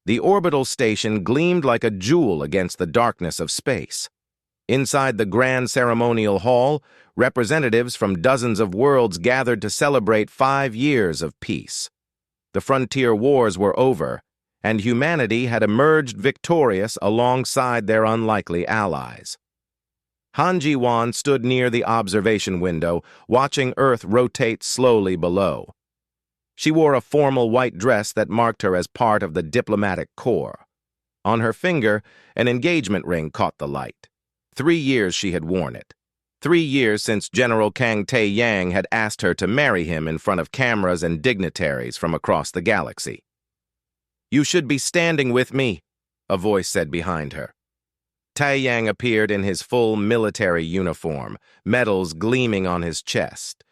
The orbital station gleamed like a jewel against the darkness of space. Inside the grand ceremonial hall, representatives from dozens of worlds gathered to celebrate 5 years of peace. The frontier wars were over, and humanity had emerged victorious alongside their unlikely allies. Han Ji-won stood near the observation window, watching Earth rotate slowly below. She wore a formal white dress that marked her as part of the diplomatic corps. On her finger, an engagement ring caught the light. 3 years she had worn it. 3 years since General Kang Tae-yang had asked her to marry him in front of cameras and dignitaries from across the galaxy. "You should be standing with me," a voice said behind her. Tae-yang appeared in his full military uniform, medals gleaming on his chest.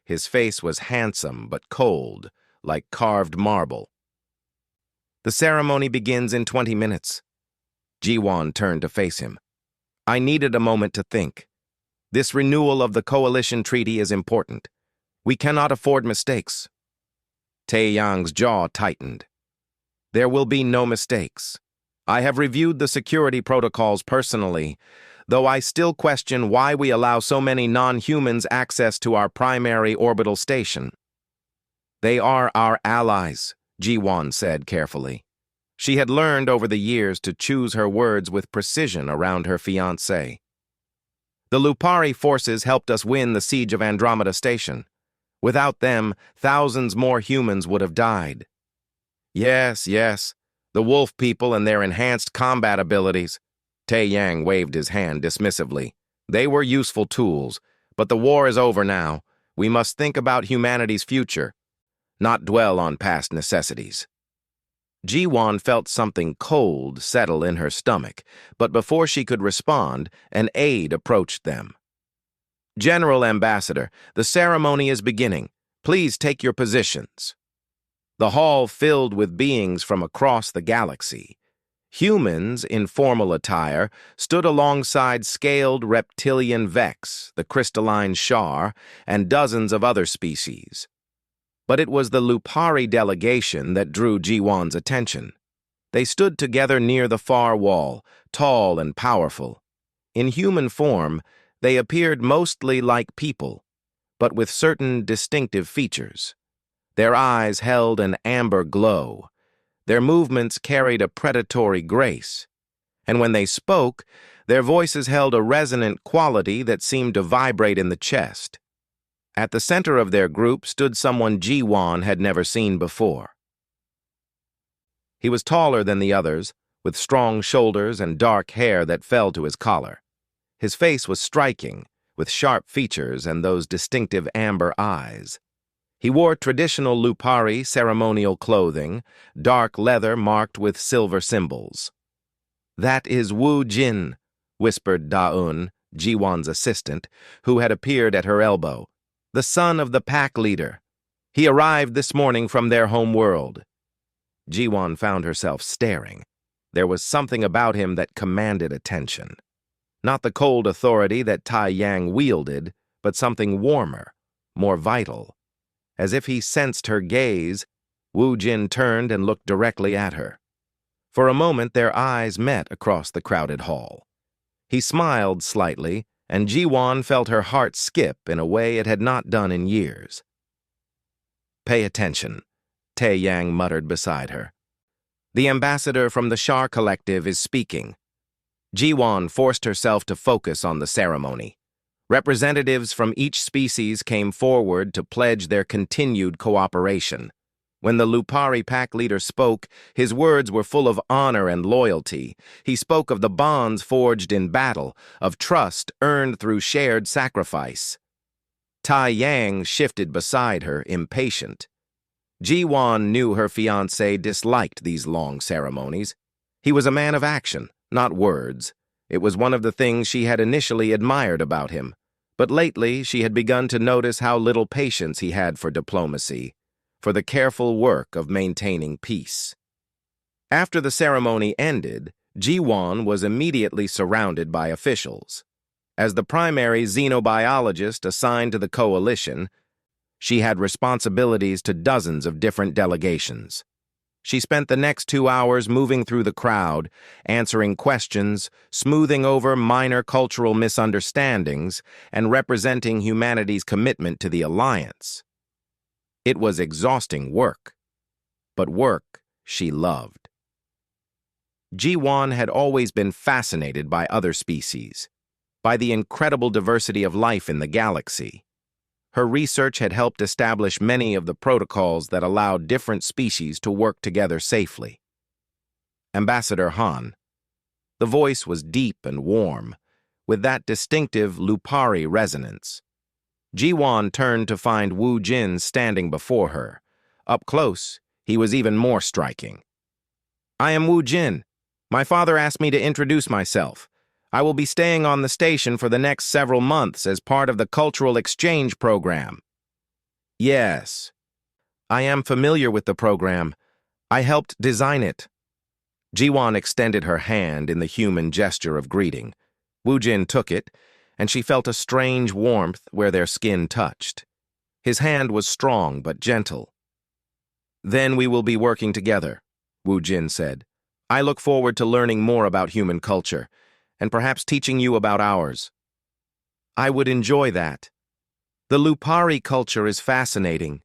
His face was handsome but cold, like carved marble. "The ceremony begins in 20 minutes. Ji-won turned to face him. "I needed a moment to think. This renewal of the coalition treaty is important. We cannot afford mistakes." Tae-yang's jaw tightened. "There will be no mistakes. I have reviewed the security protocols personally, though I still question why we allow so many non-humans access to our primary orbital station." "They are our allies," Ji-won said carefully. She had learned over the years to choose her words with precision around her fiancé. "The Lupari forces helped us win the siege of Andromeda Station. Without them, thousands more humans would have died." Yes, the wolf people and their enhanced combat abilities." Tae-yang waved his hand dismissively. "They were useful tools, but the war is over now. We must think about humanity's future, not dwell on past necessities." Ji-won felt something cold settle in her stomach, but before she could respond, an aide approached them. "General Ambassador, the ceremony is beginning. Please take your positions." The hall filled with beings from across the galaxy. Humans, in formal attire, stood alongside scaled reptilian Vex, the crystalline Shar, and dozens of other species. But it was the Lupari delegation that drew Ji-won's attention. They stood together near the far wall, tall and powerful. In human form, they appeared mostly like people, but with certain distinctive features. Their eyes held an amber glow. Their movements carried a predatory grace, and when they spoke, their voices held a resonant quality that seemed to vibrate in the chest. At the center of their group stood someone Ji-won had never seen before. He was taller than the others, with strong shoulders and dark hair that fell to his collar. His face was striking, with sharp features and those distinctive amber eyes. He wore traditional Lupari ceremonial clothing, dark leather marked with silver symbols. "That is Wu Jin," whispered Da-un, Ji-won's assistant, who had appeared at her elbow, "the son of the pack leader. He arrived this morning from their home world." Ji-won found herself staring. There was something about him that commanded attention. Not the cold authority that Tae-yang wielded, but something warmer, more vital. As if he sensed her gaze, Wu Jin turned and looked directly at her. For a moment their eyes met across the crowded hall. He smiled slightly, and Ji-won felt her heart skip in a way it had not done in years. "Pay attention," Tae-yang muttered beside her. "The ambassador from the Shar Collective is speaking." Ji-won forced herself to focus on the ceremony. Representatives from each species came forward to pledge their continued cooperation. When the Lupari pack leader spoke, his words were full of honor and loyalty. He spoke of the bonds forged in battle, of trust earned through shared sacrifice. Tae-yang shifted beside her, impatient. Ji-won knew her fiancé disliked these long ceremonies. He was a man of action, not words. It was one of the things she had initially admired about him, but lately she had begun to notice how little patience he had for diplomacy, for the careful work of maintaining peace. After the ceremony ended, Ji-won was immediately surrounded by officials. As the primary xenobiologist assigned to the coalition, she had responsibilities to dozens of different delegations. She spent the next 2 hours moving through the crowd, answering questions, smoothing over minor cultural misunderstandings, and representing humanity's commitment to the Alliance. It was exhausting work, but work she loved. Ji-won had always been fascinated by other species, by the incredible diversity of life in the galaxy. Her research had helped establish many of the protocols that allowed different species to work together safely. Ambassador Han. The voice was deep and warm, with that distinctive Lupari resonance. Ji-won turned to find Wu Jin standing before her. Up close, he was even more striking. "I am Wu Jin. My father asked me to introduce myself. I will be staying on the station for the next several months as part of the cultural exchange program." "Yes. I am familiar with the program. I helped design it." Ji-won extended her hand in the human gesture of greeting. Wu Jin took it, and she felt a strange warmth where their skin touched. His hand was strong but gentle. "Then we will be working together," Wu Jin said. "I look forward to learning more about human culture, and perhaps teaching you about ours." "I would enjoy that. The Lupari culture is fascinating.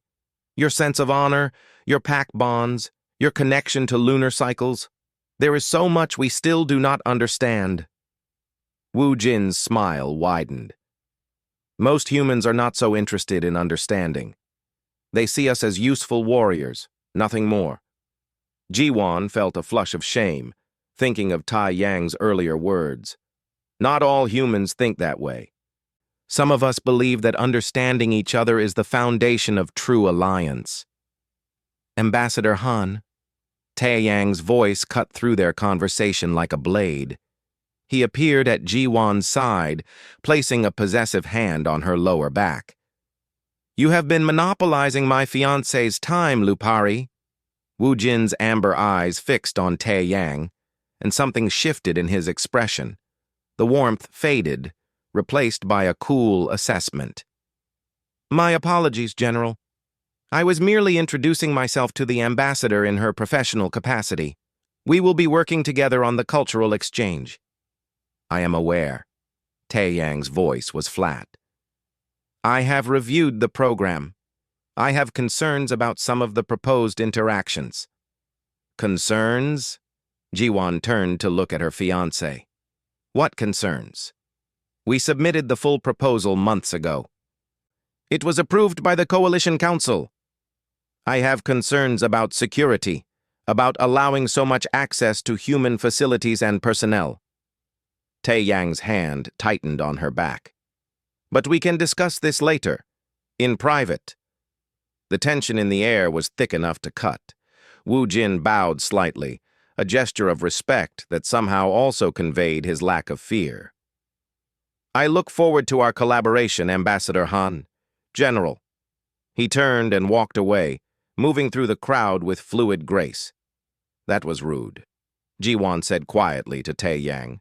Your sense of honor, your pack bonds, your connection to lunar cycles. There is so much we still do not understand." Wu Jin's smile widened. "Most humans are not so interested in understanding. They see us as useful warriors, nothing more." Ji-won felt a flush of shame, thinking of Tai Yang's earlier words. Not all humans think that way. Some of us believe that understanding each other is the foundation of true alliance. "Ambassador Han." Tai Yang's voice cut through their conversation like a blade. He appeared at Ji-won's side, placing a possessive hand on her lower back. "You have been monopolizing my fiancé's time, Lupari." Wu Jin's amber eyes fixed on Tai Yang, and something shifted in his expression. The warmth faded, replaced by a cool assessment. "My apologies, General. I was merely introducing myself to the ambassador in her professional capacity. We will be working together on the cultural exchange." "I am aware." Tai Yang's voice was flat. "I have reviewed the program. I have concerns about some of the proposed interactions." "Concerns?" Ji-won turned to look at her fiancé. "What concerns?" "We submitted the full proposal months ago. It was approved by the Coalition Council. I have concerns about security, about allowing so much access to human facilities and personnel." Tai Yang's hand tightened on her back. "But we can discuss this later, in private." The tension in the air was thick enough to cut. Wu Jin bowed slightly, a gesture of respect that somehow also conveyed his lack of fear. "I look forward to our collaboration, Ambassador Han. General." He turned and walked away, moving through the crowd with fluid grace. "That was rude," Ji-won said quietly to Tai Yang.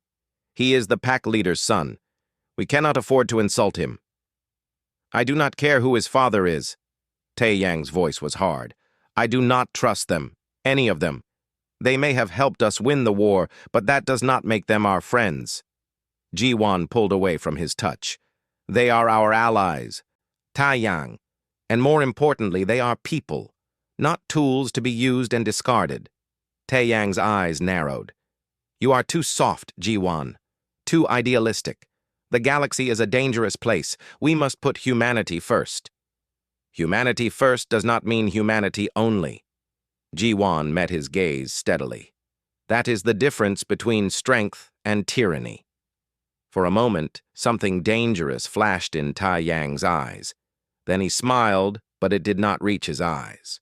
"He is the pack leader's son. We cannot afford to insult him." "I do not care who his father is." Tai Yang's voice was hard. "I do not trust them, any of them. They may have helped us win the war, but that does not make them our friends." Ji-won pulled away from his touch. "They are our allies, Tai Yang, and more importantly, they are people, not tools to be used and discarded." Tai Yang's eyes narrowed. "You are too soft, Ji-won, too idealistic. The galaxy is a dangerous place. We must put humanity first." "Humanity first does not mean humanity only." Ji-won met his gaze steadily. "That is the difference between strength and tyranny." For a moment, something dangerous flashed in Tai Yang's eyes. Then he smiled, but it did not reach his eyes.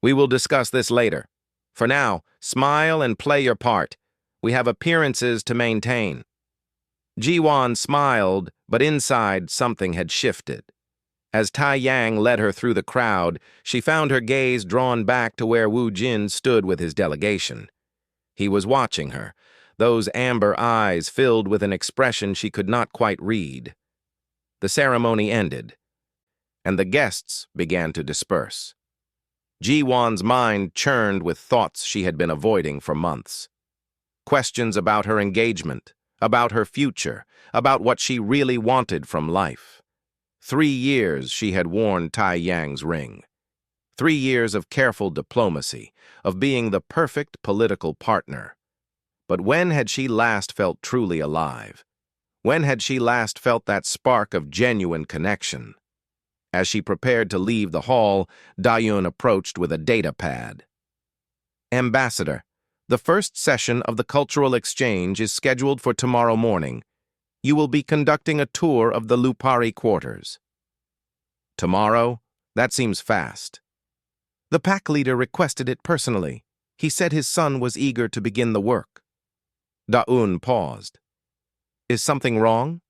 "We will discuss this later. For now, smile and play your part. We have appearances to maintain." Ji-won smiled, but inside something had shifted. As Tai Yang led her through the crowd, she found her gaze drawn back to where Wu Jin stood with his delegation. He was watching her, those amber eyes filled with an expression she could not quite read. The ceremony ended, and the guests began to disperse. Ji-won's mind churned with thoughts she had been avoiding for months. Questions about her engagement, about her future, about what she really wanted from life. 3 years she had worn Tai Yang's ring. 3 years of careful diplomacy, of being the perfect political partner. But when had she last felt truly alive? When had she last felt that spark of genuine connection? As she prepared to leave the hall, Dayun approached with a data pad. Ambassador, the first session of the cultural exchange is scheduled for tomorrow morning. You will be conducting a tour of the Lupari quarters. Tomorrow? That seems fast. The pack leader requested it personally. He said his son was eager to begin the work. Dayun paused. Is something wrong?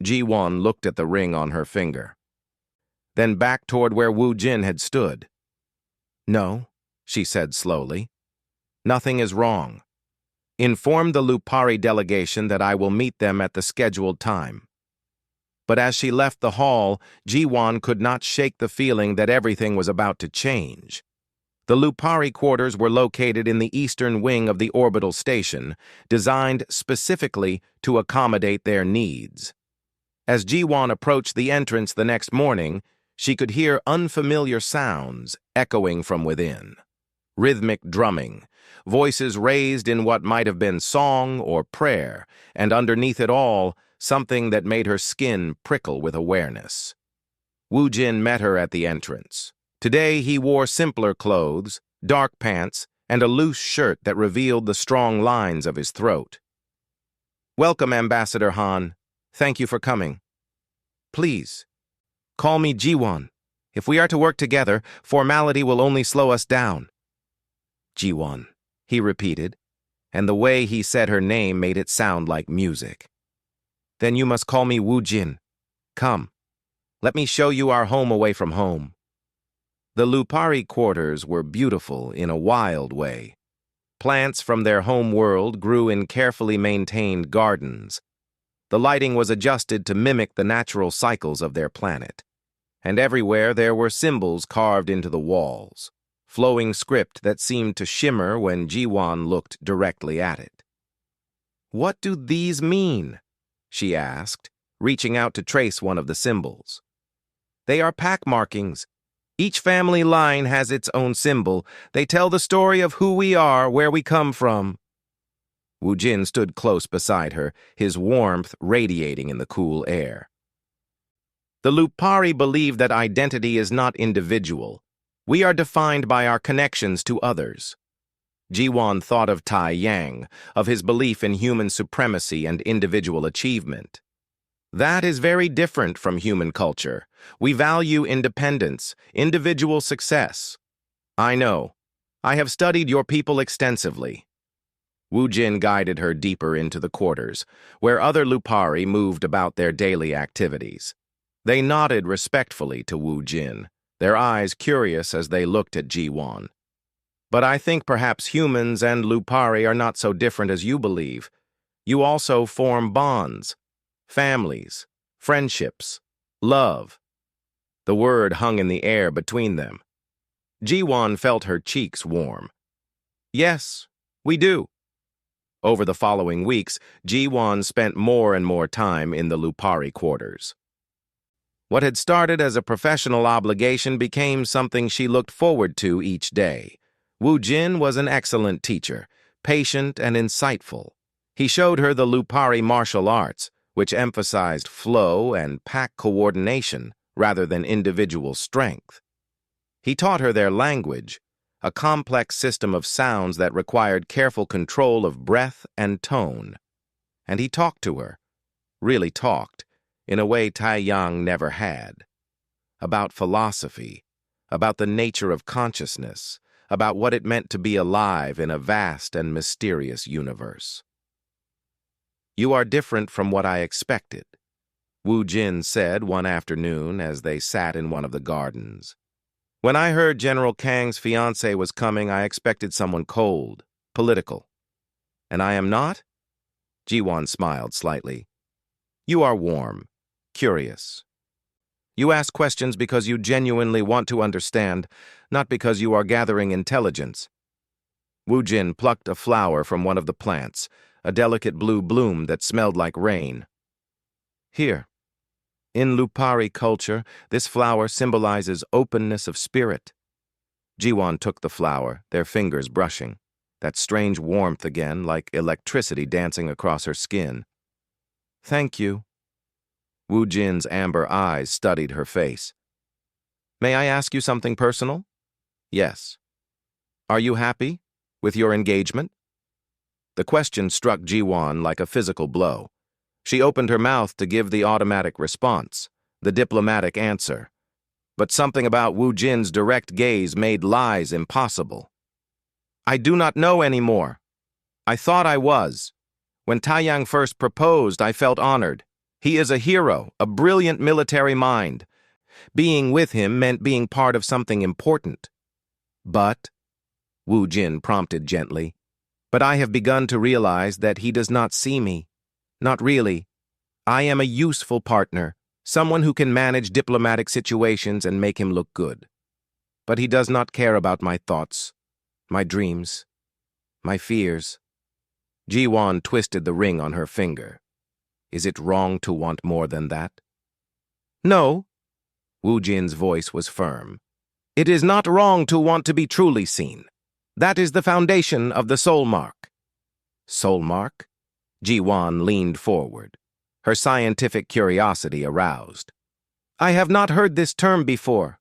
Ji-won looked at the ring on her finger, then back toward where Wu Jin had stood. No, she said slowly. Nothing is wrong. Inform the Lupari delegation that I will meet them at the scheduled time. But as she left the hall, Ji-won could not shake the feeling that everything was about to change. The Lupari quarters were located in the eastern wing of the orbital station, designed specifically to accommodate their needs. As Ji-won approached the entrance the next morning, she could hear unfamiliar sounds echoing from within. Rhythmic drumming, voices raised in what might have been song or prayer, and underneath it all, something that made her skin prickle with awareness. Wu Jin met her at the entrance. Today he wore simpler clothes, dark pants, and a loose shirt that revealed the strong lines of his throat. Welcome, Ambassador Han. Thank you for coming. Please, call me Ji-won. If we are to work together, formality will only slow us down. Ji-won, he repeated, and the way he said her name made it sound like music. Then you must call me Wu Jin. Come, let me show you our home away from home. The Lupari quarters were beautiful in a wild way. Plants from their home world grew in carefully maintained gardens. The lighting was adjusted to mimic the natural cycles of their planet. And everywhere there were symbols carved into the walls, flowing script that seemed to shimmer when Ji-won looked directly at it. What do these mean? She asked, reaching out to trace one of the symbols. They are pack markings. Each family line has its own symbol. They tell the story of who we are, where we come from. Wu Jin stood close beside her, his warmth radiating in the cool air. The Lupari believe that identity is not individual. We are defined by our connections to others. Ji-won thought of Tai Yang, of his belief in human supremacy and individual achievement. That is very different from human culture. We value independence, individual success. I know. I have studied your people extensively. Wu Jin guided her deeper into the quarters, where other Lupari moved about their daily activities. They nodded respectfully to Wu Jin, their eyes curious as they looked at Ji-won. But I think perhaps humans and Lupari are not so different as you believe. You also form bonds, families, friendships, love. The word hung in the air between them. Ji-won felt her cheeks warm. Yes, we do. Over the following weeks, Ji-won spent more and more time in the Lupari quarters. What had started as a professional obligation became something she looked forward to each day. Wu Jin was an excellent teacher, patient and insightful. He showed her the Lupari martial arts, which emphasized flow and pack coordination rather than individual strength. He taught her their language, a complex system of sounds that required careful control of breath and tone. And he talked to her, really talked, in a way Tai Yang never had. About philosophy, about the nature of consciousness, about what it meant to be alive in a vast and mysterious universe. You are different from what I expected, Wu Jin said one afternoon as they sat in one of the gardens. When I heard General Kang's fiancé was coming, I expected someone cold, political. And I am not? Ji-won smiled slightly. You are warm, curious. You ask questions because you genuinely want to understand, not because you are gathering intelligence. Wu Jin plucked a flower from one of the plants, a delicate blue bloom that smelled like rain. Here. In Lupari culture, this flower symbolizes openness of spirit. Jiwon took the flower, their fingers brushing, that strange warmth again, like electricity dancing across her skin. Thank you. Wu Jin's amber eyes studied her face. May I ask you something personal? Yes. Are you happy with your engagement? The question struck Jiwon like a physical blow. She opened her mouth to give the automatic response, the diplomatic answer. But something about Wu Jin's direct gaze made lies impossible. I do not know anymore. I thought I was. When Taiyang first proposed, I felt honored. He is a hero, a brilliant military mind. Being with him meant being part of something important. But, Wu Jin prompted gently, but I have begun to realize that he does not see me. Not really. I am a useful partner, someone who can manage diplomatic situations and make him look good. But he does not care about my thoughts, my dreams, my fears. Jiwon twisted the ring on her finger. Is it wrong to want more than that? No. Wu Jin's voice was firm. It is not wrong to want to be truly seen. That is the foundation of the soul mark. Soul mark? Jiwon leaned forward, her scientific curiosity aroused. I have not heard this term before.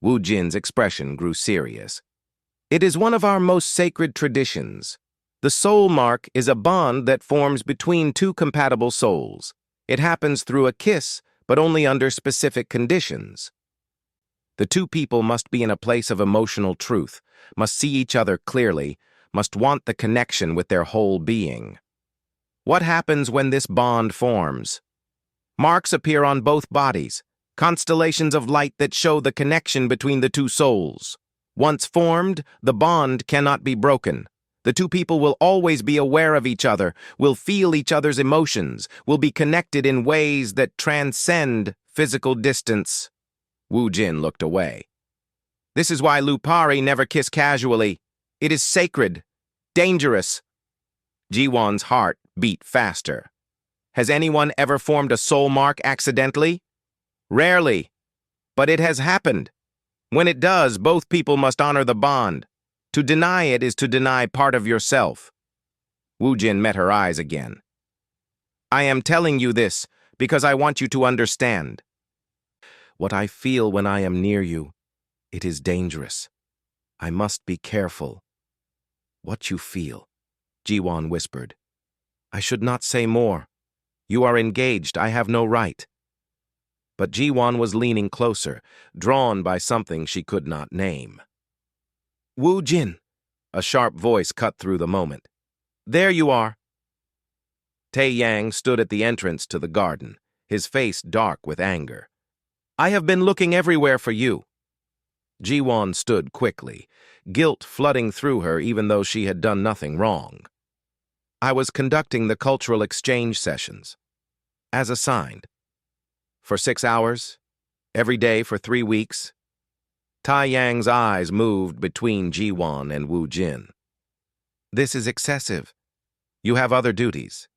Wu Jin's expression grew serious. It is one of our most sacred traditions. The soul mark is a bond that forms between two compatible souls. It happens through a kiss, but only under specific conditions. The two people must be in a place of emotional truth, must see each other clearly, must want the connection with their whole being. What happens when this bond forms? Marks appear on both bodies, constellations of light that show the connection between the two souls. Once formed, the bond cannot be broken. The two people will always be aware of each other, will feel each other's emotions, will be connected in ways that transcend physical distance. Wu Jin looked away. This is why Lupari never kiss casually. It is sacred, dangerous. Jiwon's heart beat faster. Has anyone ever formed a soul mark accidentally? Rarely, but it has happened. When it does, both people must honor the bond. To deny it is to deny part of yourself. Wu Jin met her eyes again. I am telling you this because I want you to understand. What I feel when I am near you, it is dangerous. I must be careful. What you feel, Jiwon whispered. I should not say more. You are engaged, I have no right. But Jiwon was leaning closer, drawn by something she could not name. Wu Jin, a sharp voice cut through the moment. There you are. Taiyang stood at the entrance to the garden, his face dark with anger. I have been looking everywhere for you. Jiwon stood quickly, guilt flooding through her even though she had done nothing wrong. I was conducting the cultural exchange sessions, as assigned. For 6 hours, every day for 3 weeks. Taiyang's eyes moved between Jiwon and Wu Jin. This is excessive. You have other duties.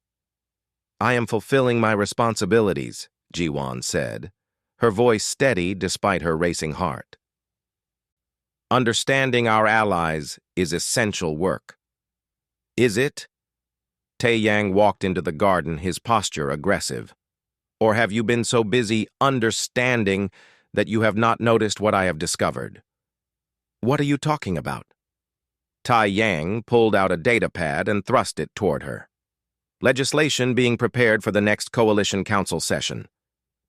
I am fulfilling my responsibilities, Jiwon said, her voice steady despite her racing heart. Understanding our allies is essential work. Is it? Taiyang walked into the garden, his posture aggressive. Or have you been so busy understanding that you have not noticed what I have discovered? What are you talking about? Taiyang pulled out a datapad and thrust it toward her. Legislation being prepared for the next Coalition Council session.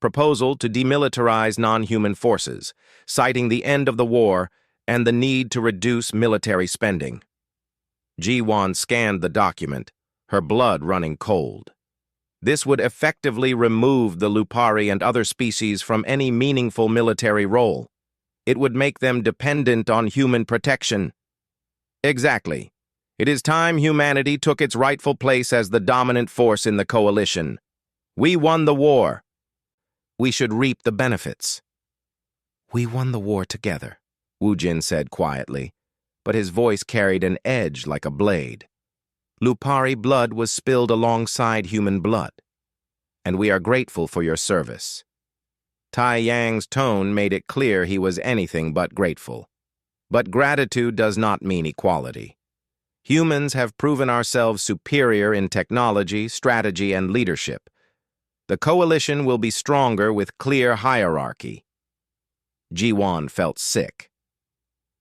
Proposal to demilitarize non-human forces, citing the end of the war and the need to reduce military spending. Jiwon scanned the document, her blood running cold. This would effectively remove the Lupari and other species from any meaningful military role. It would make them dependent on human protection. Exactly. It is time humanity took its rightful place as the dominant force in the coalition. We won the war. We should reap the benefits. We won the war together, Wu Jin said quietly, but his voice carried an edge like a blade. Lupari blood was spilled alongside human blood, and we are grateful for your service. Tai Yang's tone made it clear he was anything but grateful. But gratitude does not mean equality. Humans have proven ourselves superior in technology, strategy, and leadership. The coalition will be stronger with clear hierarchy. Ji-won felt sick.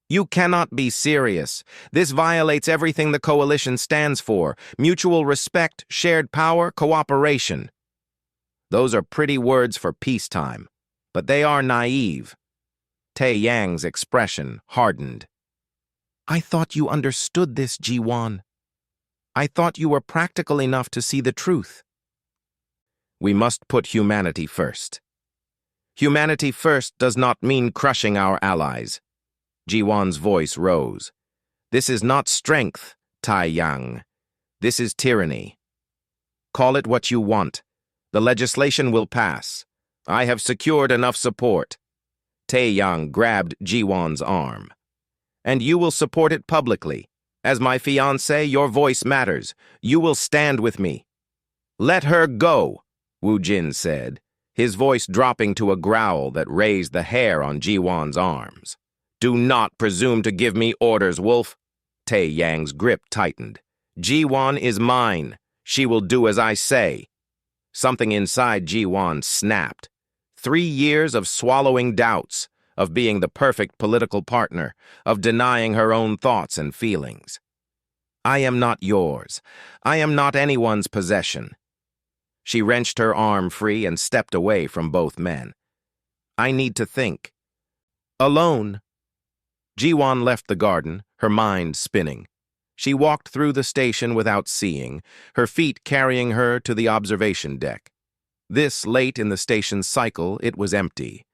You cannot be serious. This violates everything the coalition stands for: mutual respect, shared power, cooperation. Those are pretty words for peacetime, but they are naive. Tai Yang's expression hardened. I thought you understood this, Ji-won. I thought you were practical enough to see the truth. We must put humanity first. Humanity first does not mean crushing our allies. Ji-won's voice rose. This is not strength, Tai Yang. This is tyranny. Call it what you want. The legislation will pass. I have secured enough support. Tai Yang grabbed Ji-won's arm. And you will support it publicly. As my fiancé, your voice matters. You will stand with me. Let her go, Wu Jin said, his voice dropping to a growl that raised the hair on Ji-won's arms. Do not presume to give me orders, Wolf. Tai Yang's grip tightened. Ji-won is mine. She will do as I say. Something inside Ji-won snapped. 3 years of swallowing doubts, of being the perfect political partner, of denying her own thoughts and feelings. I am not yours. I am not anyone's possession. She wrenched her arm free and stepped away from both men. I need to think. Alone. Ji-won left the garden, her mind spinning. She walked through the station without seeing, her feet carrying her to the observation deck. This late in the station's cycle, it was empty.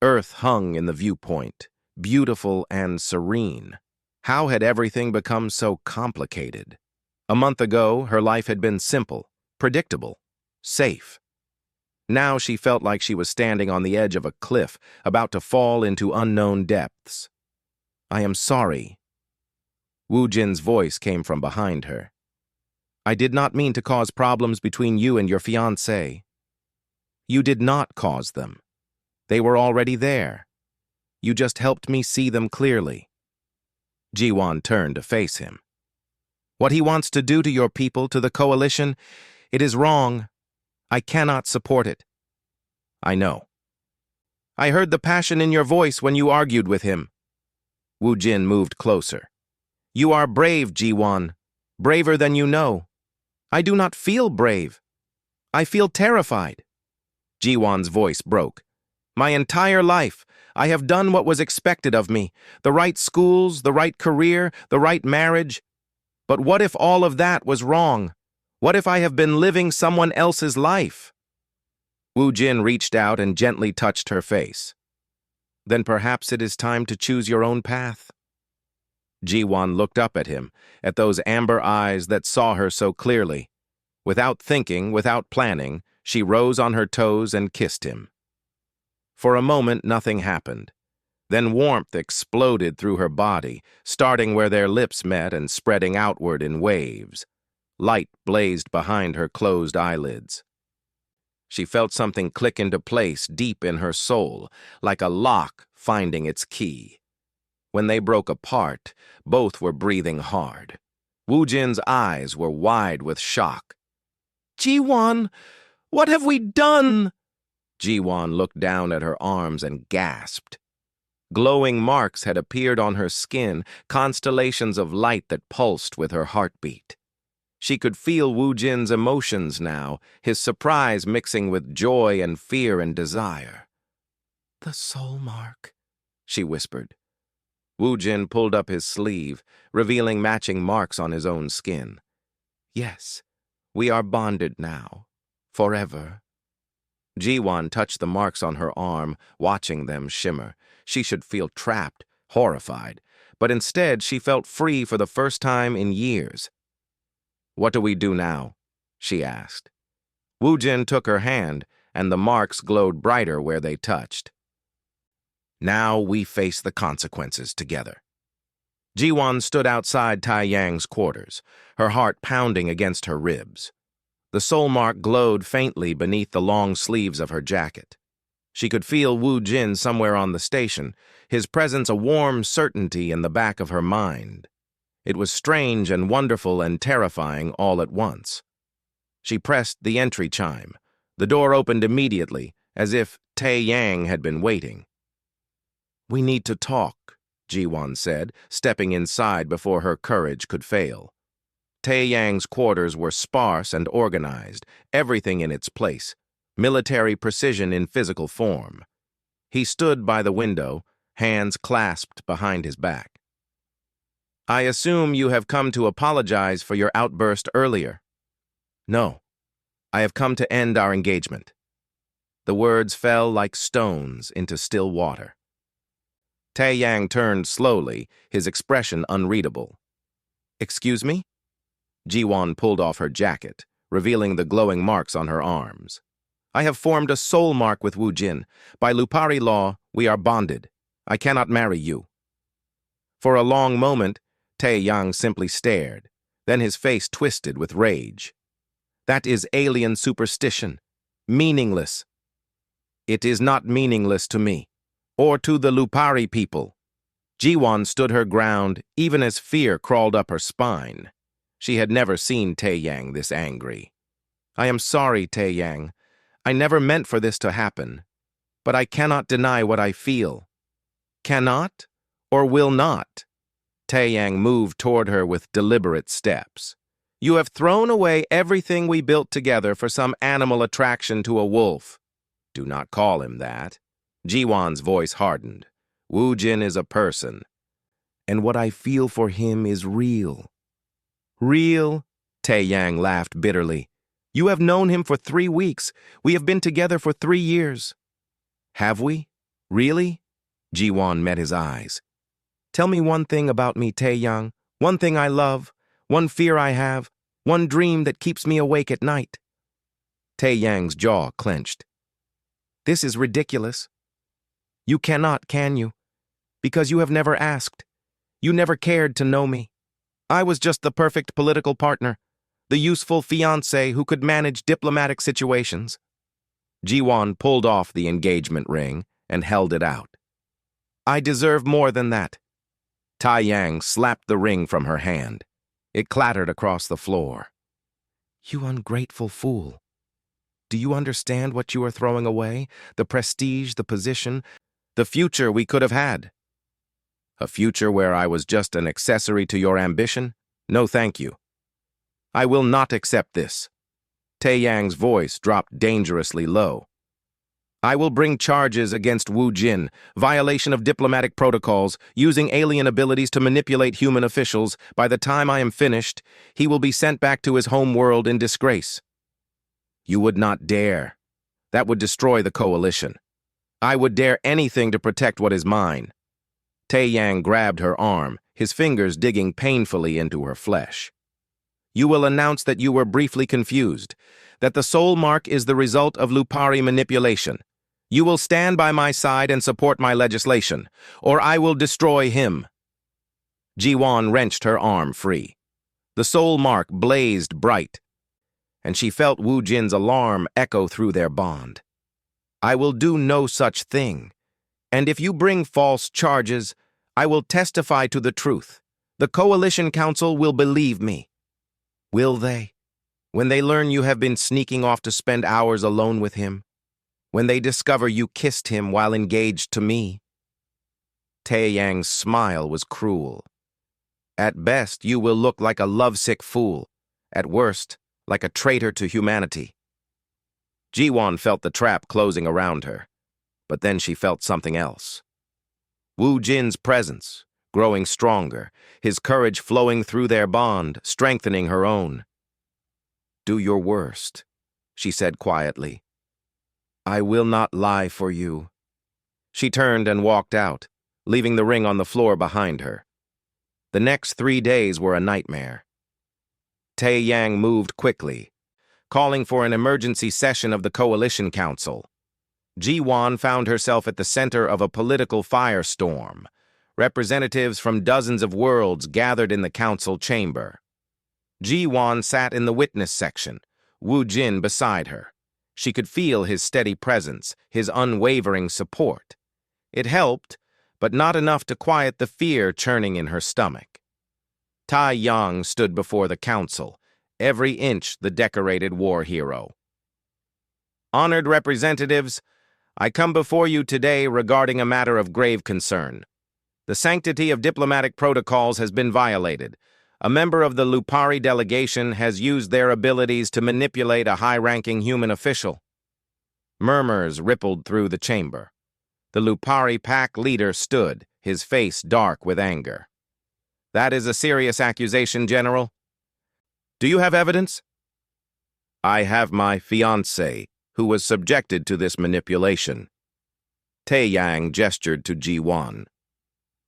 Earth hung in the viewpoint, beautiful and serene. How had everything become so complicated? A month ago, her life had been simple, predictable, safe. Now she felt like she was standing on the edge of a cliff, about to fall into unknown depths. I am sorry. Wu Jin's voice came from behind her. I did not mean to cause problems between you and your fiancé. You did not cause them. They were already there. You just helped me see them clearly. Ji-won turned to face him. What he wants to do to your people, to the coalition, it is wrong. I cannot support it. I know. I heard the passion in your voice when you argued with him. Wu Jin moved closer. You are brave, Ji-won. Braver than you know. I do not feel brave. I feel terrified. Ji-won's voice broke. My entire life, I have done what was expected of me. The right schools, the right career, the right marriage. But what if all of that was wrong? What if I have been living someone else's life? Wu Jin reached out and gently touched her face. Then perhaps it is time to choose your own path. Ji-won looked up at him, at those amber eyes that saw her so clearly. Without thinking, without planning, she rose on her toes and kissed him. For a moment, nothing happened. Then warmth exploded through her body, starting where their lips met and spreading outward in waves. Light blazed behind her closed eyelids. She felt something click into place deep in her soul, like a lock finding its key. When they broke apart, both were breathing hard. Wu Jin's eyes were wide with shock. Ji-won, what have we done? Ji-won looked down at her arms and gasped. Glowing marks had appeared on her skin, constellations of light that pulsed with her heartbeat. She could feel Wu Jin's emotions now, his surprise mixing with joy and fear and desire. The soul mark, she whispered. Wu Jin pulled up his sleeve, revealing matching marks on his own skin. Yes, we are bonded now, forever. Ji-won touched the marks on her arm, watching them shimmer. She should feel trapped, horrified, but instead she felt free for the first time in years. What do we do now? She asked. Wu Jin took her hand, and the marks glowed brighter where they touched. Now we face the consequences together. Jiwon stood outside Tai Yang's quarters, her heart pounding against her ribs. The soul mark glowed faintly beneath the long sleeves of her jacket. She could feel Wu Jin somewhere on the station, his presence a warm certainty in the back of her mind. It was strange and wonderful and terrifying all at once. She pressed the entry chime. The door opened immediately, as if Tai Yang had been waiting. "We need to talk," Jiwon said, stepping inside before her courage could fail. Tai Yang's quarters were sparse and organized, everything in its place, military precision in physical form. He stood by the window, hands clasped behind his back. "I assume you have come to apologize for your outburst earlier." "No, I have come to end our engagement." The words fell like stones into still water. Tai Yang turned slowly, his expression unreadable. "Excuse me?" Jiwon pulled off her jacket, revealing the glowing marks on her arms. "I have formed a soul mark with Wu Jin. By Lupari law, we are bonded. I cannot marry you." For a long moment, Tai Yang simply stared. Then his face twisted with rage. "That is alien superstition. Meaningless." "It is not meaningless to me, or to the Lupari people." Jiwon stood her ground, even as fear crawled up her spine. She had never seen Tai Yang this angry. "I am sorry, Tai Yang. I never meant for this to happen. But I cannot deny what I feel." "Cannot or will not?" Tai Yang moved toward her with deliberate steps. "You have thrown away everything we built together for some animal attraction to a wolf." "Do not call him that." Jiwon's voice hardened. "Wu Jin is a person, and what I feel for him is real." "Real?" Tai Yang laughed bitterly. "You have known him for 3 weeks. We have been together for 3 years." "Have we? Really?" Jiwon met his eyes. "Tell me one thing about me, Tai Yang. One thing I love, one fear I have, one dream that keeps me awake at night." Tai Yang's jaw clenched. "This is ridiculous. You cannot, can you? Because you have never asked. You never cared to know me. I was just the perfect political partner, the useful fiancé who could manage diplomatic situations." Jiwon pulled off the engagement ring and held it out. "I deserve more than that." Tai Yang slapped the ring from her hand. It clattered across the floor. "You ungrateful fool. Do you understand what you are throwing away? The prestige, the position, the future we could have had." "A future where I was just an accessory to your ambition? No, thank you." "I will not accept this." Tai Yang's voice dropped dangerously low. "I will bring charges against Wu Jin, violation of diplomatic protocols, using alien abilities to manipulate human officials. By the time I am finished, he will be sent back to his home world in disgrace." "You would not dare. That would destroy the coalition. I would dare anything to protect what is mine." Tai Yang grabbed her arm, his fingers digging painfully into her flesh. "You will announce that you were briefly confused, that the soul mark is the result of Lupari manipulation. You will stand by my side and support my legislation, or I will destroy him." Jiwon wrenched her arm free. The soul mark blazed bright, and she felt Wu Jin's alarm echo through their bond. "I will do no such thing. And if you bring false charges, I will testify to the truth. The Coalition Council will believe me." "Will they? When they learn you have been sneaking off to spend hours alone with him? When they discover you kissed him while engaged to me?" Tai Yang's smile was cruel. "At best, you will look like a lovesick fool. At worst, like a traitor to humanity." Jiwon felt the trap closing around her, but then she felt something else. Wu Jin's presence, growing stronger, his courage flowing through their bond, strengthening her own. "Do your worst," she said quietly. "I will not lie for you." She turned and walked out, leaving the ring on the floor behind her. The next 3 days were a nightmare. Tai Yang moved quickly, calling for an emergency session of the Coalition Council. Ji-won found herself at the center of a political firestorm. Representatives from dozens of worlds gathered in the council chamber. Ji-won sat in the witness section, Woo-jin beside her. She could feel his steady presence, his unwavering support. It helped, but not enough to quiet the fear churning in her stomach. Tae-yang stood before the council, every inch the decorated war hero. Honored representatives, I come before you today regarding a matter of grave concern. The sanctity of diplomatic protocols has been violated. A member of the Lupari delegation has used their abilities to manipulate a high-ranking human official. Murmurs rippled through the chamber. The Lupari pack leader stood, his face dark with anger. That is a serious accusation, General. Do you have evidence? I have my fiancé, who was subjected to this manipulation. Tae-yang gestured to Ji-won.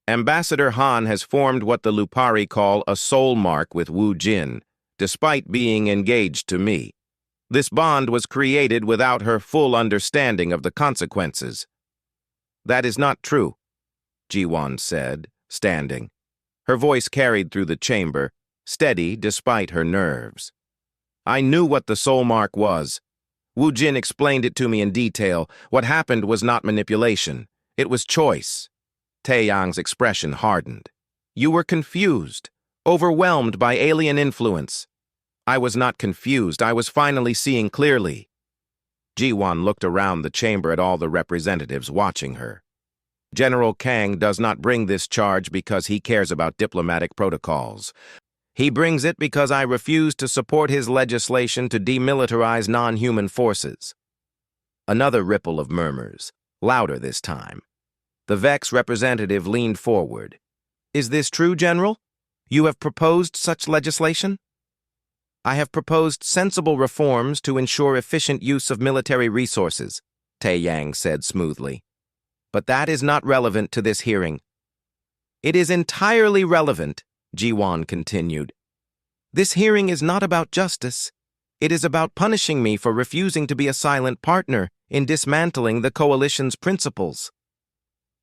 Ambassador Han has formed what the Lupari call a soul mark with Woo-jin, despite being engaged to me. This bond was created without her full understanding of the consequences. That is not true, Ji-won said, standing. Her voice carried through the chamber, steady despite her nerves. I knew what the soul mark was. Woo-jin explained it to me in detail. What happened was not manipulation. It was choice. Tae-yang's expression hardened. You were confused, overwhelmed by alien influence. I was not confused. I was finally seeing clearly. Ji-won looked around the chamber at all the representatives watching her. General Kang does not bring this charge because he cares about diplomatic protocols. He brings it because I refuse to support his legislation to demilitarize non-human forces. Another ripple of murmurs, louder this time. The Vex representative leaned forward. Is this true, General? You have proposed such legislation? I have proposed sensible reforms to ensure efficient use of military resources, Tae-yang said smoothly. But that is not relevant to this hearing. It is entirely relevant, Ji-won continued. This hearing is not about justice. It is about punishing me for refusing to be a silent partner in dismantling the coalition's principles.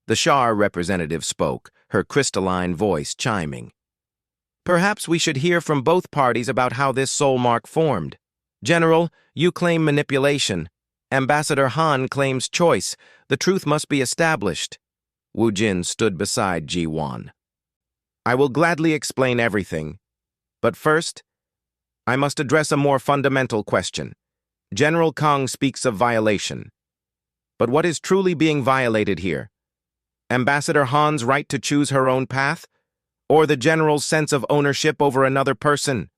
The Shar representative spoke, her crystalline voice chiming. Perhaps we should hear from both parties about how this soul mark formed. General, you claim manipulation. Ambassador Han claims choice. The truth must be established. Woo-jin stood beside Ji-won. I will gladly explain everything. But first, I must address a more fundamental question. General Kang speaks of violation. But what is truly being violated here? Ambassador Han's right to choose her own path? Or the general's sense of ownership over another person?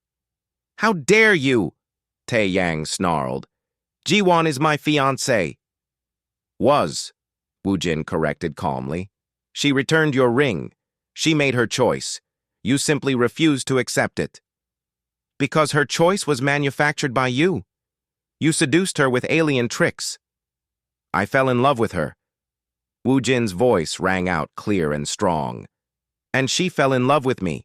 How dare you? Tae-yang snarled. Ji-won is my fiancé. Was, Woo-jin corrected calmly. She returned your ring. She made her choice. You simply refused to accept it. Because her choice was manufactured by you. You seduced her with alien tricks. I fell in love with her. Woo-jin's voice rang out clear and strong. And she fell in love with me.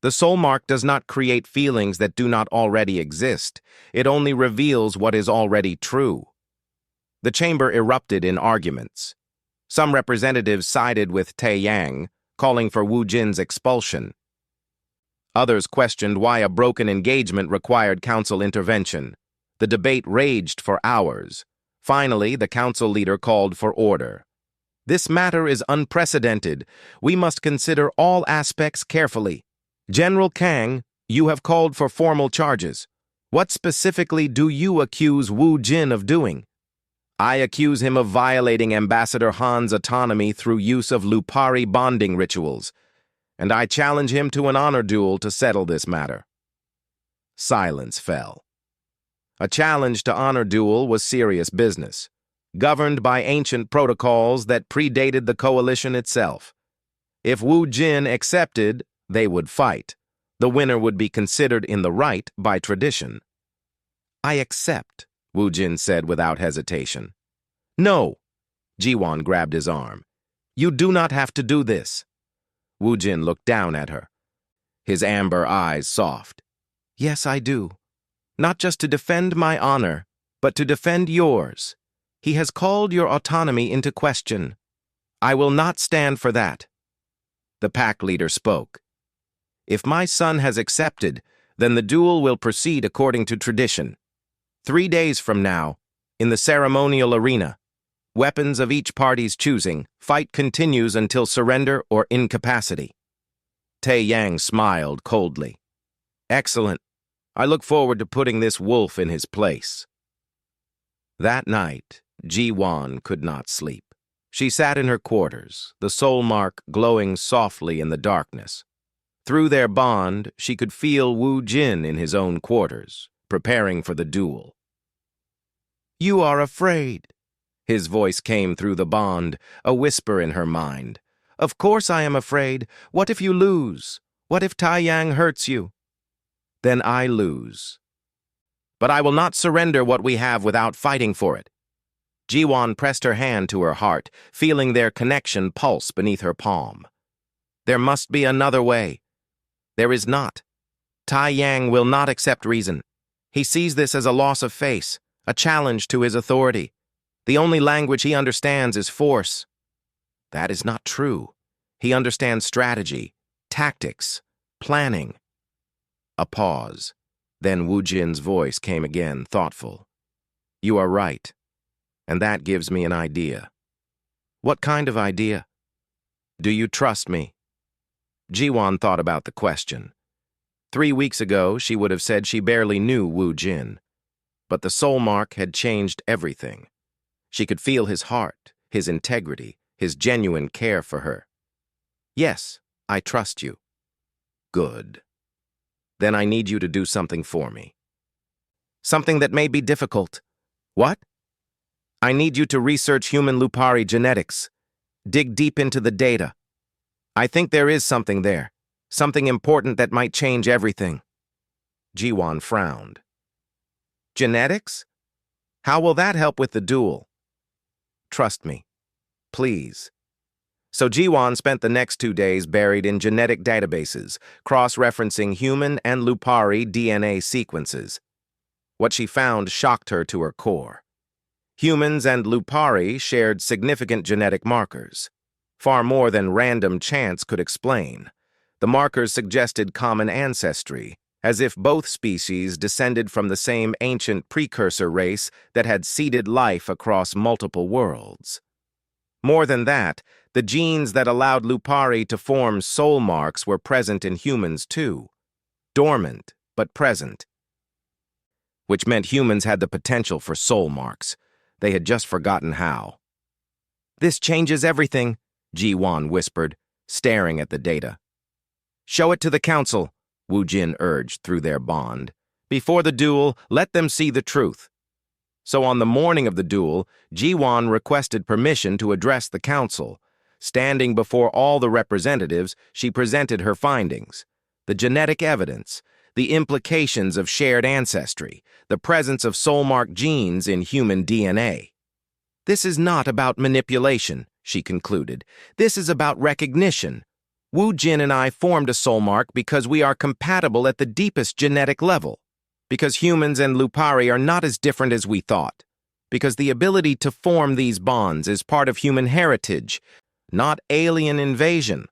The soul mark does not create feelings that do not already exist. It only reveals what is already true. The chamber erupted in arguments. Some representatives sided with Tae-yang, calling for Woo-jin's expulsion. Others questioned why a broken engagement required council intervention. The debate raged for hours. Finally, the council leader called for order. This matter is unprecedented. We must consider all aspects carefully. General Kang, you have called for formal charges. What specifically do you accuse Woo-jin of doing? I accuse him of violating Ambassador Han's autonomy through use of Lupari bonding rituals, and I challenge him to an honor duel to settle this matter. Silence fell. A challenge to honor duel was serious business, governed by ancient protocols that predated the coalition itself. If Woo-jin accepted, they would fight. The winner would be considered in the right by tradition. I accept, Woo-jin said without hesitation. No, Ji-won grabbed his arm. You do not have to do this. Woo-jin looked down at her, his amber eyes soft. Yes, I do. not just to defend my honor, but to defend yours. He has called your autonomy into question. I will not stand for that. The pack leader spoke. If my son has accepted, then the duel will proceed according to tradition. 3 days from now, in the ceremonial arena, weapons of each party's choosing, fight continues until surrender or incapacity. Tai Yang smiled coldly. Excellent. I look forward to putting this wolf in his place. That night, Ji-won could not sleep. She sat in her quarters, the soul mark glowing softly in the darkness. Through their bond, she could feel Wu Jin in his own quarters, preparing for the duel. You are afraid. His voice came through the bond, a whisper in her mind. Of course I am afraid. What if you lose? What if Tai Yang hurts you? Then I lose. But I will not surrender what we have without fighting for it. Ji-won pressed her hand to her heart, feeling their connection pulse beneath her palm. There must be another way. There is not. Tai Yang will not accept reason. He sees this as a loss of face, a challenge to his authority. The only language he understands is force. That is not true. He understands strategy, tactics, planning. A pause. Then Wu Jin's voice came again, thoughtful. You are right. And that gives me an idea. What kind of idea? Do you trust me? Ji-won thought about the question. 3 weeks ago, she would have said she barely knew Wu Jin. But the soul mark had changed everything. She could feel his heart, his integrity, his genuine care for her. Yes, I trust you. Good. Then I need you to do something for me. Something that may be difficult. What? I need you to research human Lupari genetics. Dig deep into the data. I think there is something there. Something important that might change everything. Ji-won frowned. Genetics? How will that help with the duel? Trust me. Please. So Ji-won spent the next 2 days buried in genetic databases, cross-referencing human and Lupari DNA sequences. What she found shocked her to her core. Humans and Lupari shared significant genetic markers. Far more than random chance could explain. The markers suggested common ancestry, as if both species descended from the same ancient precursor race that had seeded life across multiple worlds. More than that, the genes that allowed Lupari to form soul marks were present in humans too. Dormant, but present. Which meant humans had the potential for soul marks. They had just forgotten how. This changes everything, Ji-won whispered, staring at the data. Show it to the council, Wu Jin urged through their bond. Before the duel, let them see the truth. So on the morning of the duel, Ji-won requested permission to address the council. Standing before all the representatives, she presented her findings. The genetic evidence, the implications of shared ancestry, the presence of soul-marked genes in human DNA. This is not about manipulation, she concluded. This is about recognition. Wu Jin and I formed a soul mark because we are compatible at the deepest genetic level. Because humans and Lupari are not as different as we thought. Because the ability to form these bonds is part of human heritage, not alien invasion.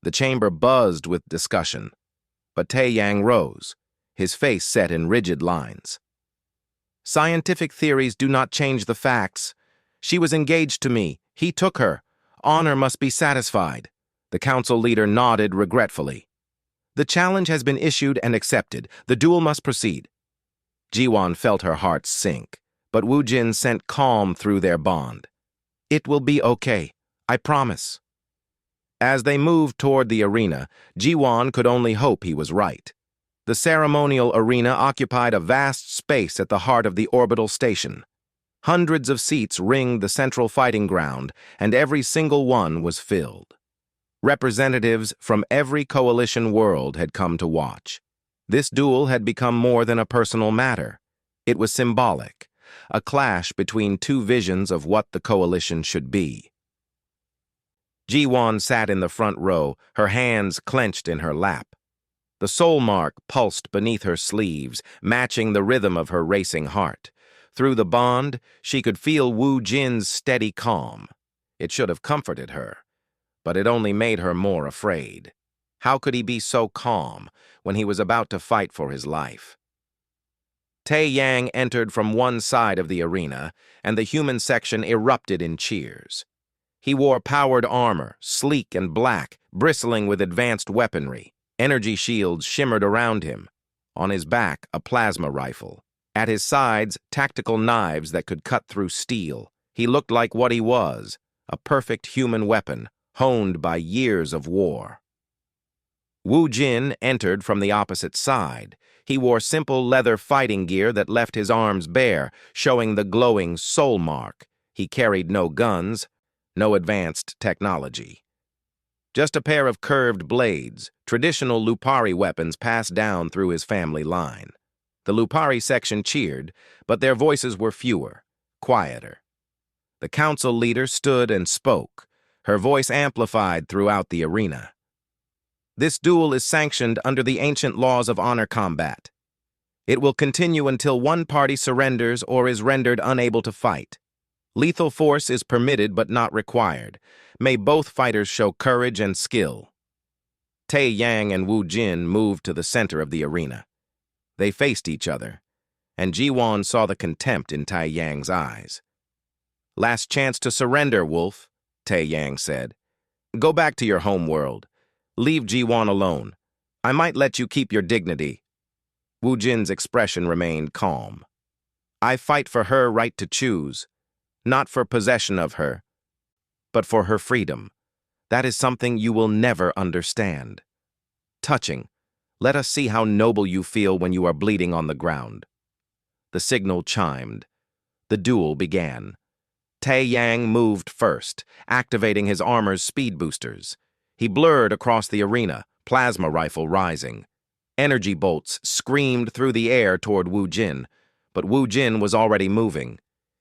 The chamber buzzed with discussion. But Tai Yang rose, his face set in rigid lines. Scientific theories do not change the facts. She was engaged to me. He took her. Honor must be satisfied. The council leader nodded regretfully. The challenge has been issued and accepted. The duel must proceed. Ji-won felt her heart sink, but Wu Jin sent calm through their bond. It will be okay. I promise. As they moved toward the arena, Ji-won could only hope he was right. The ceremonial arena occupied a vast space at the heart of the orbital station. Hundreds of seats ringed the central fighting ground, and every single one was filled. Representatives from every coalition world had come to watch. This duel had become more than a personal matter. It was symbolic, a clash between two visions of what the coalition should be. Ji-won sat in the front row, her hands clenched in her lap. The soul mark pulsed beneath her sleeves, matching the rhythm of her racing heart. Through the bond, she could feel Wu Jin's steady calm. It should have comforted her, but it only made her more afraid. How could he be so calm when he was about to fight for his life? Tae Yang entered from one side of the arena, and the human section erupted in cheers. He wore powered armor, sleek and black, bristling with advanced weaponry. Energy shields shimmered around him. On his back, a plasma rifle. At his sides, tactical knives that could cut through steel. He looked like what he was, a perfect human weapon, honed by years of war. Wu Jin entered from the opposite side. He wore simple leather fighting gear that left his arms bare, showing the glowing soul mark. He carried no guns, no advanced technology. Just a pair of curved blades, traditional Lupari weapons passed down through his family line. The Lupari section cheered, but their voices were fewer, quieter. The council leader stood and spoke, her voice amplified throughout the arena. This duel is sanctioned under the ancient laws of honor combat. It will continue until one party surrenders or is rendered unable to fight. Lethal force is permitted but not required. May both fighters show courage and skill. Tae Yang and Wu Jin moved to the center of the arena. They faced each other, and Ji-won saw the contempt in Tae Yang's eyes. "Last chance to surrender, Wolf," Tae Yang said. "Go back to your home world. Leave Ji-won alone. I might let you keep your dignity." Wu Jin's expression remained calm. "I fight for her right to choose, not for possession of her, but for her freedom. That is something you will never understand." Touching. Let us see how noble you feel when you are bleeding on the ground. The signal chimed. The duel began. Tae Yang moved first, activating his armor's speed boosters. He blurred across the arena, plasma rifle rising. Energy bolts screamed through the air toward Wu Jin, but Wu Jin was already moving.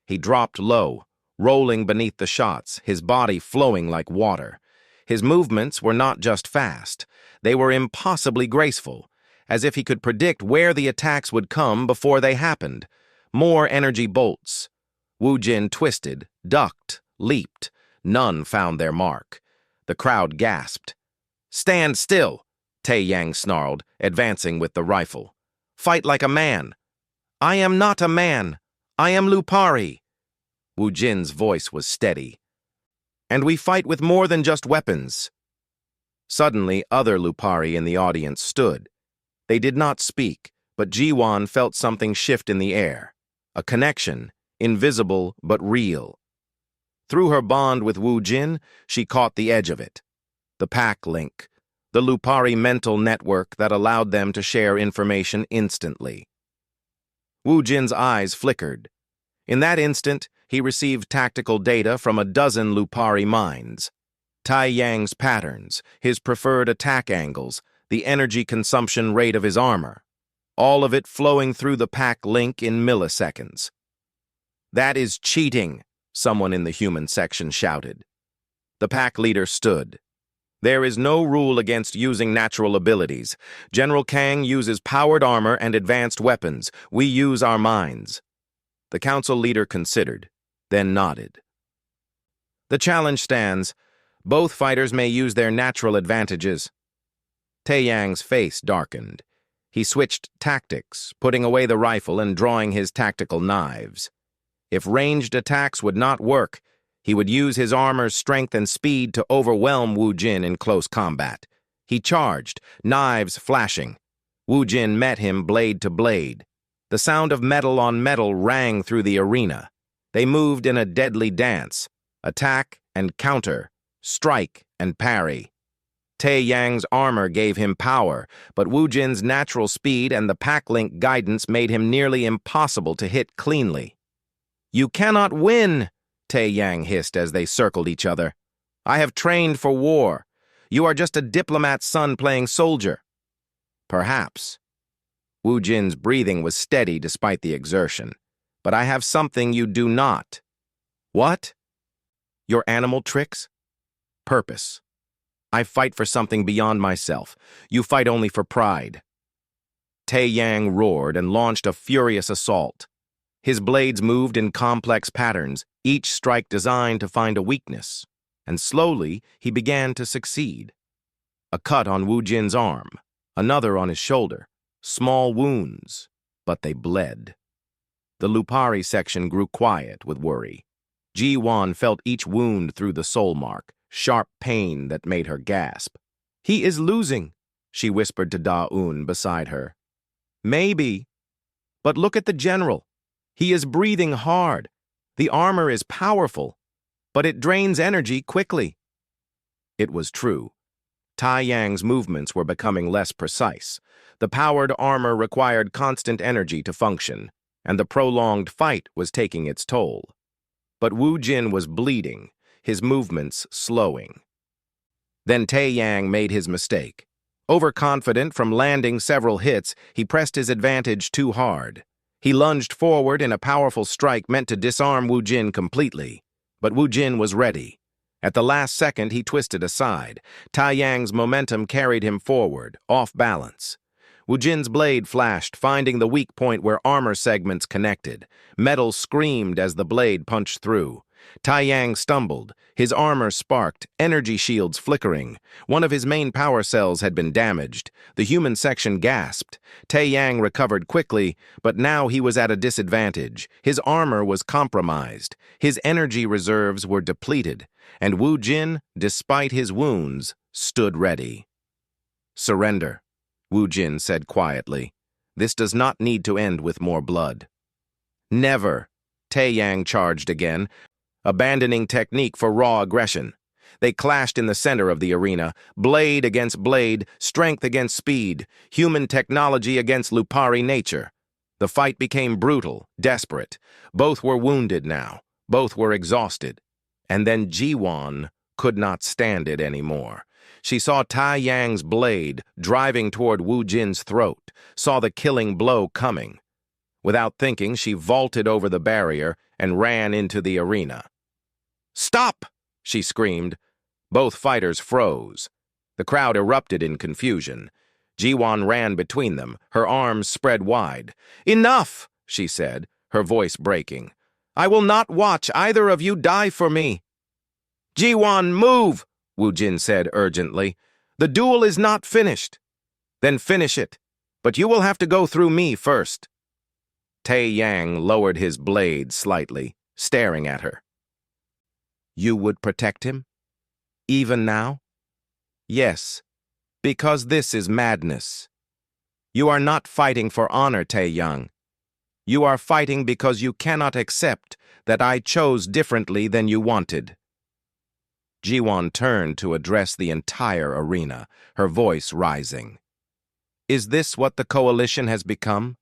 He dropped low, rolling beneath the shots, his body flowing like water. His movements were not just fast, they were impossibly graceful, as if he could predict where the attacks would come before they happened. More energy bolts. Wu Jin twisted, ducked, leaped. None found their mark. The crowd gasped. "Stand still," Tae Yang snarled, advancing with the rifle. "Fight like a man." "I am not a man. I am Lupari." Wu Jin's voice was steady. "And we fight with more than just weapons." Suddenly, other Lupari in the audience stood. They did not speak, but Ji-won felt something shift in the air. A connection, invisible but real. Through her bond with Wu Jin, she caught the edge of it. The pack link, the Lupari mental network that allowed them to share information instantly. Wu Jin's eyes flickered. In that instant, he received tactical data from a dozen Lupari minds. Tae Yang's patterns, his preferred attack angles, the energy consumption rate of his armor. All of it flowing through the pack link in milliseconds. "That is cheating," someone in the human section shouted. The pack leader stood. "There is no rule against using natural abilities. General Kang uses powered armor and advanced weapons. We use our minds." The council leader considered, then nodded. "The challenge stands. Both fighters may use their natural advantages." Tae Yang's face darkened. He switched tactics, putting away the rifle and drawing his tactical knives. If ranged attacks would not work, he would use his armor's strength and speed to overwhelm Wu Jin in close combat. He charged, knives flashing. Wu Jin met him blade to blade. The sound of metal on metal rang through the arena. They moved in a deadly dance, attack and counter, strike and parry. Tae Yang's armor gave him power, but Wu Jin's natural speed and the pack-link guidance made him nearly impossible to hit cleanly. "You cannot win," Tae Yang hissed as they circled each other. "I have trained for war. You are just a diplomat's son playing soldier." "Perhaps." Wu Jin's breathing was steady despite the exertion. "But I have something you do not." "What?" "Your animal tricks?" "Purpose." I fight for something beyond myself. You fight only for pride." Tae Yang roared and launched a furious assault. His blades moved in complex patterns, each strike designed to find a weakness. And slowly, he began to succeed. A cut on Wu Jin's arm, another on his shoulder. Small wounds, but they bled. The Lupari section grew quiet with worry. Ji-won felt each wound through the soul mark, sharp pain that made her gasp. "He is losing," she whispered to Da-un beside her. "Maybe. But look at the general. He is breathing hard. The armor is powerful, but it drains energy quickly." It was true. Tai Yang's movements were becoming less precise. The powered armor required constant energy to function, and the prolonged fight was taking its toll. But Wu Jin was bleeding, his movements slowing. Then Tae Yang made his mistake. Overconfident from landing several hits, he pressed his advantage too hard. He lunged forward in a powerful strike meant to disarm Wu Jin completely. But Wu Jin was ready. At the last second, he twisted aside. Tai Yang's momentum carried him forward, off balance. Wu Jin's blade flashed, finding the weak point where armor segments connected. Metal screamed as the blade punched through. Tai Yang stumbled. His armor sparked, energy shields flickering. One of his main power cells had been damaged. The human section gasped. Tae Yang recovered quickly, but now he was at a disadvantage. His armor was compromised. His energy reserves were depleted. And Wu Jin, despite his wounds, stood ready. "Surrender," Wu Jin said quietly. "This does not need to end with more blood." "Never," Tae Yang charged again, abandoning technique for raw aggression. They clashed in the center of the arena, blade against blade, strength against speed, human technology against Lupari nature. The fight became brutal, desperate. Both were wounded now. Both were exhausted. And then Ji-won could not stand it anymore. She saw Tai Yang's blade driving toward Wu Jin's throat, saw the killing blow coming. Without thinking, she vaulted over the barrier and ran into the arena. "Stop!" she screamed. Both fighters froze. The crowd erupted in confusion. Ji-won ran between them, her arms spread wide. "Enough!" she said, her voice breaking. "I will not watch either of you die for me." "Ji-won, move!" Wu Jin said urgently. "The duel is not finished." "Then finish it, but you will have to go through me first." Tae Yang lowered his blade slightly, staring at her. "You would protect him? Even now?" "Yes, because this is madness. You are not fighting for honor, Tae Yang. You are fighting because you cannot accept that I chose differently than you wanted." Ji-won turned to address the entire arena, her voice rising. "Is this what the coalition has become?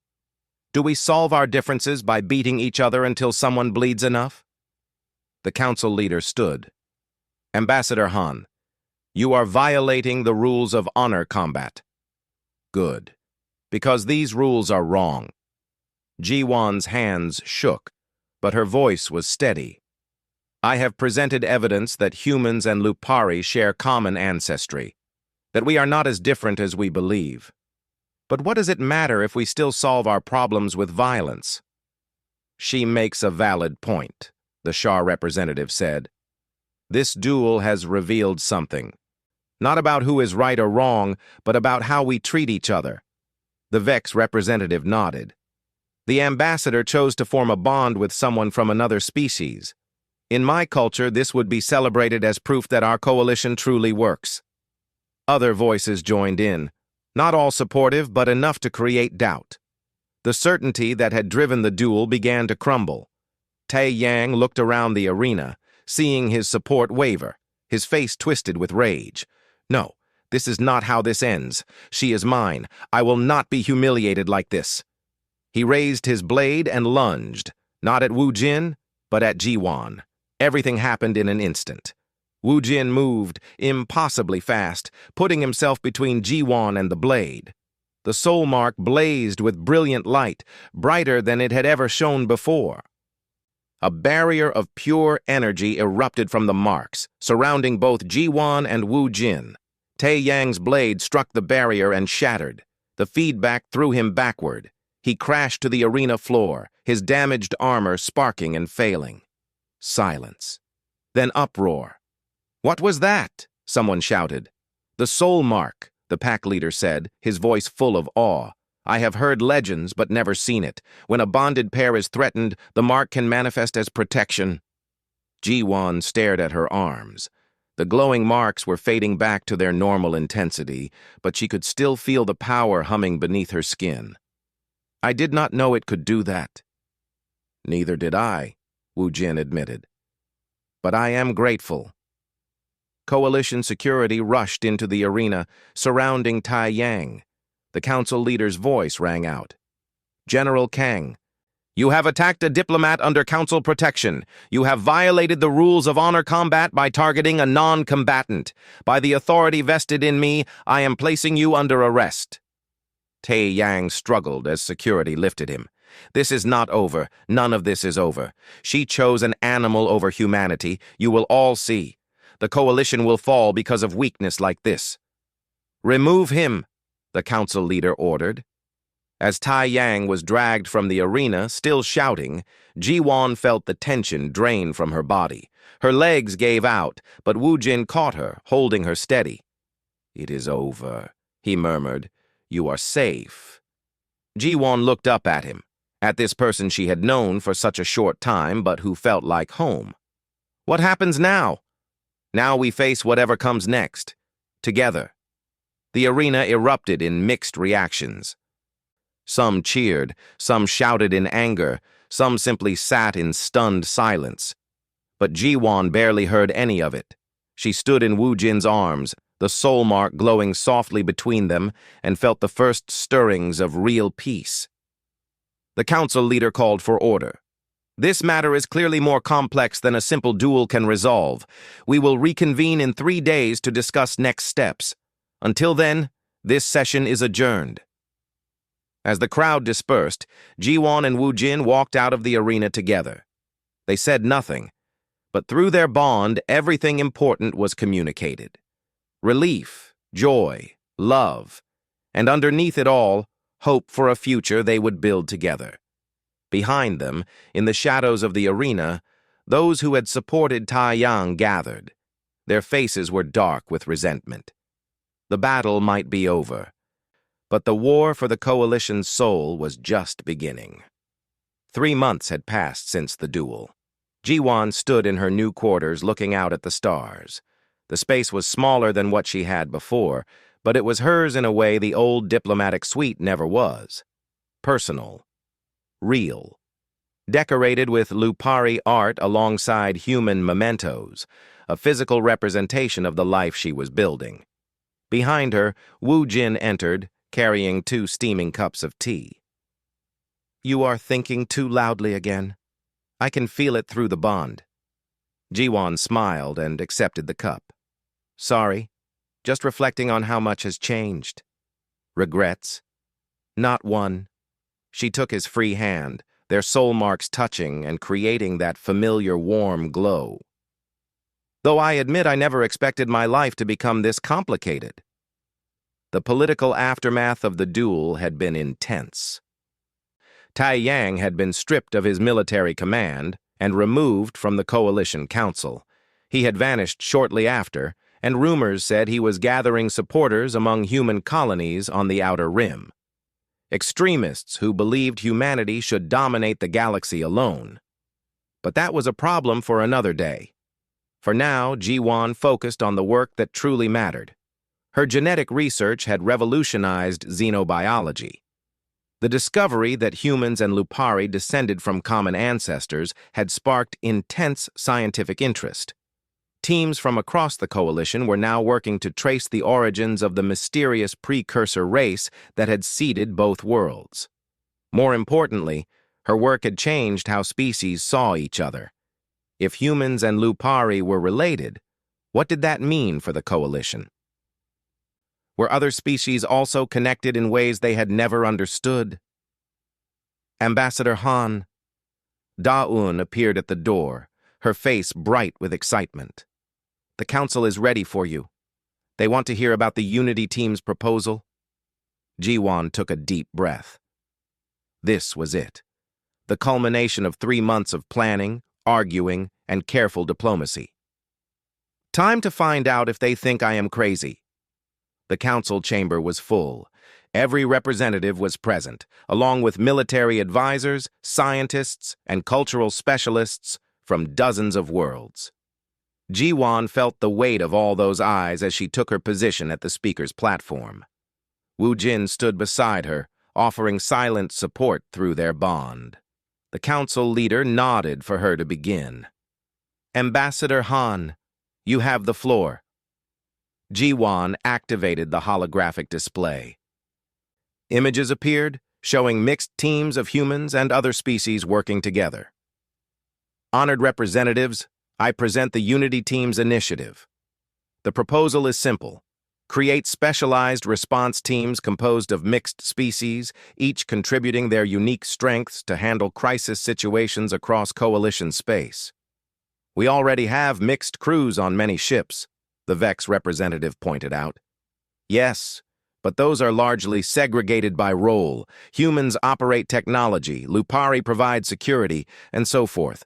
Do we solve our differences by beating each other until someone bleeds enough?" The council leader stood. "Ambassador Han, you are violating the rules of honor combat." "Good, because these rules are wrong." Ji-won's hands shook, but her voice was steady. "I have presented evidence that humans and Lupari share common ancestry, that we are not as different as we believe. But what does it matter if we still solve our problems with violence?" "She makes a valid point," the Shah representative said. "This duel has revealed something. Not about who is right or wrong, but about how we treat each other." The Vex representative nodded. "The ambassador chose to form a bond with someone from another species. In my culture, this would be celebrated as proof that our coalition truly works." Other voices joined in, not all supportive, but enough to create doubt. The certainty that had driven the duel began to crumble. Tae Yang looked around the arena, seeing his support waver, his face twisted with rage. "No, this is not how this ends. She is mine. I will not be humiliated like this." He raised his blade and lunged, not at Wu Jin, but at Ji-won. Everything happened in an instant. Wu Jin moved, impossibly fast, putting himself between Ji-won and the blade. The soul mark blazed with brilliant light, brighter than it had ever shone before. A barrier of pure energy erupted from the marks, surrounding both Ji-won and Wu Jin. Tae Yang's blade struck the barrier and shattered. The feedback threw him backward. He crashed to the arena floor, his damaged armor sparking and failing. Silence. Then uproar. "What was that?" someone shouted. "The soul mark," the pack leader said, his voice full of awe. "I have heard legends, but never seen it. When a bonded pair is threatened, the mark can manifest as protection." Ji-won stared at her arms. The glowing marks were fading back to their normal intensity, but she could still feel the power humming beneath her skin. "I did not know it could do that." "Neither did I," Wu Jin admitted. "But I am grateful." Coalition security rushed into the arena, surrounding Tai Yang. The council leader's voice rang out. "General Kang, you have attacked a diplomat under council protection. You have violated the rules of honor combat by targeting a non-combatant. By the authority vested in me, I am placing you under arrest." Tae Yang struggled as security lifted him. "This is not over. None of this is over. She chose an animal over humanity. You will all see. The coalition will fall because of weakness like this." "Remove him," the council leader ordered. As Tai Yang was dragged from the arena, still shouting, Ji-won felt the tension drain from her body. Her legs gave out, but Wu Jin caught her, holding her steady. "It is over," he murmured. "You are safe." Ji-won looked up at him, at this person she had known for such a short time but who felt like home. "What happens now?" "Now we face whatever comes next. Together." The arena erupted in mixed reactions. Some cheered, some shouted in anger, some simply sat in stunned silence. But Ji-won barely heard any of it. She stood in Wu Jin's arms, the soul mark glowing softly between them, and felt the first stirrings of real peace. The council leader called for order. "This matter is clearly more complex than a simple duel can resolve. We will reconvene in 3 days to discuss next steps. Until then, this session is adjourned." As the crowd dispersed, Ji-won and Wu Jin walked out of the arena together. They said nothing, but through their bond, everything important was communicated. Relief, joy, love, and underneath it all, hope for a future they would build together. Behind them, in the shadows of the arena, those who had supported Tai Yang gathered. Their faces were dark with resentment. The battle might be over, but the war for the coalition's soul was just beginning. 3 months had passed since the duel. Ji-won stood in her new quarters looking out at the stars. The space was smaller than what she had before, but it was hers in a way the old diplomatic suite never was. Personal. Real. Decorated with Lupari art alongside human mementos, a physical representation of the life she was building. Behind her, Wu Jin entered, carrying 2 steaming cups of tea. "You are thinking too loudly again. I can feel it through the bond." Ji-won smiled and accepted the cup. "Sorry, just reflecting on how much has changed." "Regrets?" "Not one." She took his free hand, their soul marks touching and creating that familiar warm glow. "Though I admit I never expected my life to become this complicated." The political aftermath of the duel had been intense. Tai Yang had been stripped of his military command and removed from the coalition council. He had vanished shortly after, and rumors said he was gathering supporters among human colonies on the Outer Rim. Extremists who believed humanity should dominate the galaxy alone. But that was a problem for another day. For now, Ji-won focused on the work that truly mattered. Her genetic research had revolutionized xenobiology. The discovery that humans and Lupari descended from common ancestors had sparked intense scientific interest. Teams from across the coalition were now working to trace the origins of the mysterious precursor race that had seeded both worlds. More importantly, her work had changed how species saw each other. If humans and Lupari were related, what did that mean for the coalition? Were other species also connected in ways they had never understood? "Ambassador Han." Da-un appeared at the door, her face bright with excitement. "The council is ready for you." They want to hear about the Unity team's proposal? Ji-won took a deep breath. This was it. The culmination of 3 months of planning, arguing, and careful diplomacy. Time to find out if they think I am crazy. The council chamber was full. Every representative was present, along with military advisors, scientists, and cultural specialists from dozens of worlds. Ji-won felt the weight of all those eyes as she took her position at the speaker's platform. Woo-jin stood beside her, offering silent support through their bond. The council leader nodded for her to begin. Ambassador Han, you have the floor. Ji-won activated the holographic display. Images appeared, showing mixed teams of humans and other species working together. Honored representatives, I present the Unity Team's initiative. The proposal is simple. Create specialized response teams composed of mixed species, each contributing their unique strengths to handle crisis situations across coalition space. We already have mixed crews on many ships, the Vex representative pointed out. Yes, but those are largely segregated by role. Humans operate technology, Lupari provide security, and so forth.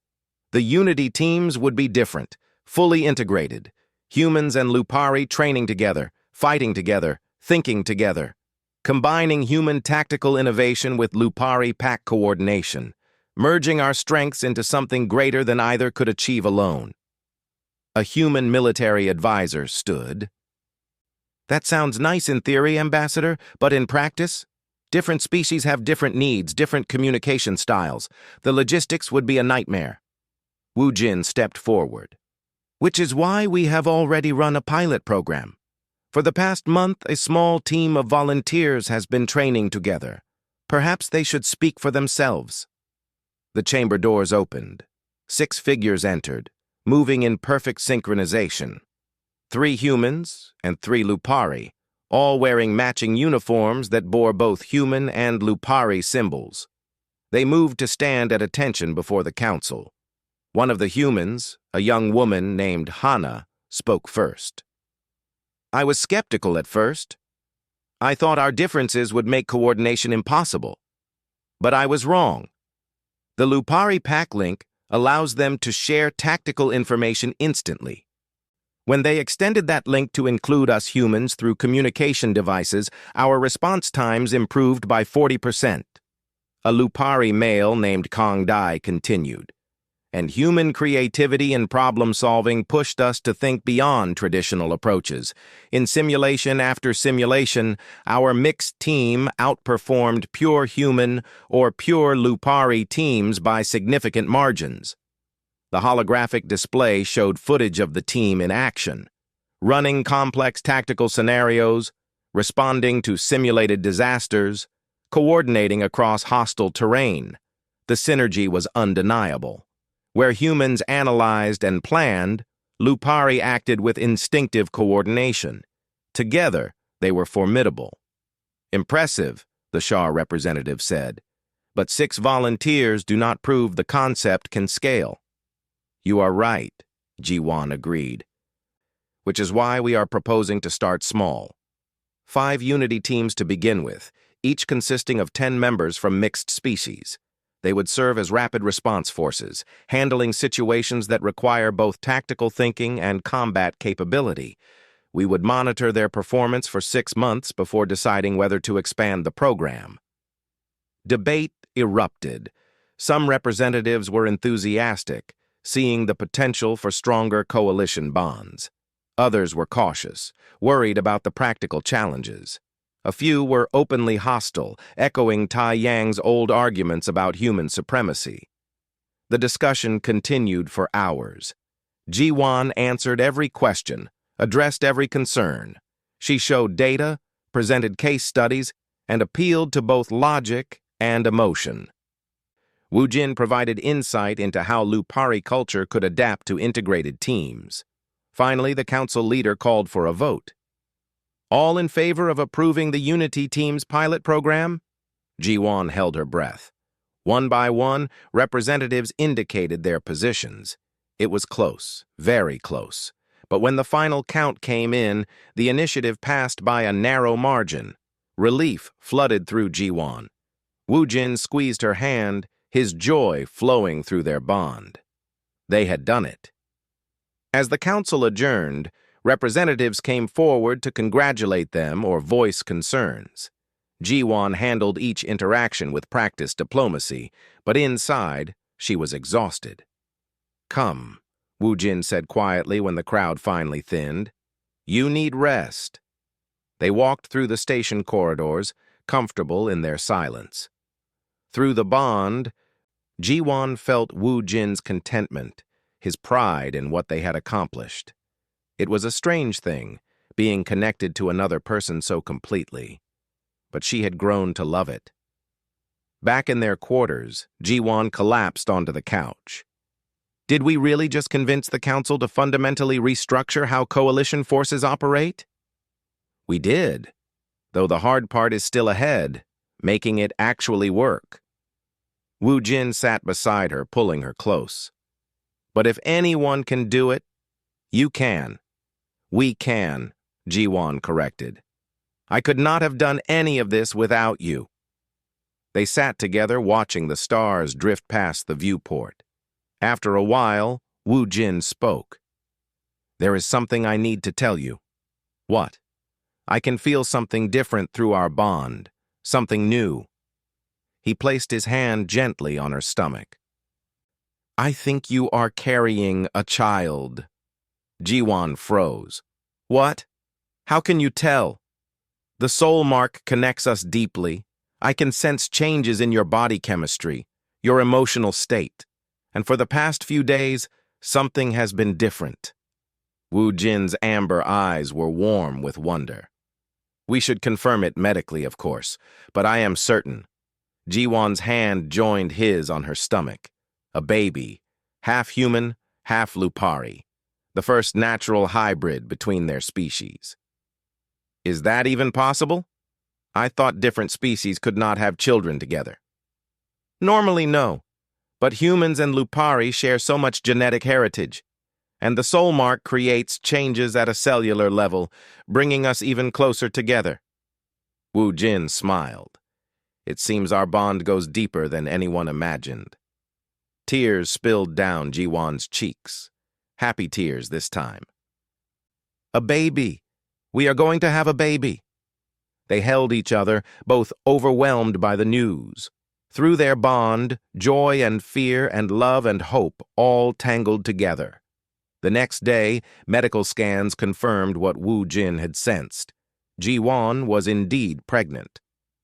The Unity teams would be different, fully integrated. Humans and Lupari training together, fighting together, thinking together. Combining human tactical innovation with Lupari pack coordination, merging our strengths into something greater than either could achieve alone. A human military advisor stood. That sounds nice in theory, Ambassador, but in practice? Different species have different needs, different communication styles. The logistics would be a nightmare. Woo-jin stepped forward. Which is why we have already run a pilot program. For the past month, a small team of volunteers has been training together. Perhaps they should speak for themselves. The chamber doors opened. 6 figures entered, moving in perfect synchronization. 3 humans and 3 Lupari, all wearing matching uniforms that bore both human and Lupari symbols. They moved to stand at attention before the council. One of the humans, a young woman named Hana, spoke first. I was skeptical at first. I thought our differences would make coordination impossible. But I was wrong. The Lupari pack link allows them to share tactical information instantly. When they extended that link to include us humans through communication devices, our response times improved by 40%. A Lupari male named Kong Dai continued. And human creativity and problem-solving pushed us to think beyond traditional approaches. In simulation after simulation, our mixed team outperformed pure human or pure Lupari teams by significant margins. The holographic display showed footage of the team in action, running complex tactical scenarios, responding to simulated disasters, coordinating across hostile terrain. The synergy was undeniable. Where humans analyzed and planned, Lupari acted with instinctive coordination. Together, they were formidable. Impressive, the Shah representative said, but 6 volunteers do not prove the concept can scale. You are right, Ji-won agreed, which is why we are proposing to start small. 5 Unity teams to begin with, each consisting of 10 members from mixed species. They would serve as rapid response forces, handling situations that require both tactical thinking and combat capability. We would monitor their performance for 6 months before deciding whether to expand the program. Debate erupted. Some representatives were enthusiastic, seeing the potential for stronger coalition bonds. Others were cautious, worried about the practical challenges. A few were openly hostile, echoing Tai Yang's old arguments about human supremacy. The discussion continued for hours. Ji-won answered every question, addressed every concern. She showed data, presented case studies, and appealed to both logic and emotion. Woo-jin provided insight into how Lupari culture could adapt to integrated teams. Finally, the council leader called for a vote. All in favor of approving the Unity team's pilot program? Ji-won held her breath. One by one, representatives indicated their positions. It was close, very close. But when the final count came in, the initiative passed by a narrow margin. Relief flooded through Ji-won. Woo-jin squeezed her hand, his joy flowing through their bond. They had done it. As the council adjourned, representatives came forward to congratulate them or voice concerns. Ji-won handled each interaction with practiced diplomacy, but inside, she was exhausted. "Come," Woo-jin said quietly when the crowd finally thinned. "You need rest." They walked through the station corridors, comfortable in their silence. Through the bond, Ji-won felt Woo-jin's contentment, his pride in what they had accomplished. It was a strange thing, being connected to another person so completely. But she had grown to love it. Back in their quarters, Ji-won collapsed onto the couch. Did we really just convince the council to fundamentally restructure how coalition forces operate? We did, though the hard part is still ahead, making it actually work. Woo-jin sat beside her, pulling her close. But if anyone can do it, you can. We can, Ji-won corrected. I could not have done any of this without you. They sat together, watching the stars drift past the viewport. After a while, Woo-jin spoke. There is something I need to tell you. What? I can feel something different through our bond, something new. He placed his hand gently on her stomach. I think you are carrying a child. Ji-won froze. What? How can you tell? The soul mark connects us deeply. I can sense changes in your body chemistry, your emotional state. And for the past few days, something has been different. Woo-jin's amber eyes were warm with wonder. We should confirm it medically, of course, but I am certain. Ji-won's hand joined his on her stomach. A baby, half human, half Lupari, the first natural hybrid between their species. Is that even possible? I thought different species could not have children together. Normally, no, but humans and Lupari share so much genetic heritage, and the soul mark creates changes at a cellular level, bringing us even closer together. Woo-jin smiled. It seems our bond goes deeper than anyone imagined. Tears spilled down Ji-won's cheeks. Happy tears this time. A baby. We are going to have a baby. They held each other, both overwhelmed by the news. Through their bond, joy and fear and love and hope all tangled together. The next day, medical scans confirmed what Woo-jin had sensed. Ji-won was indeed pregnant.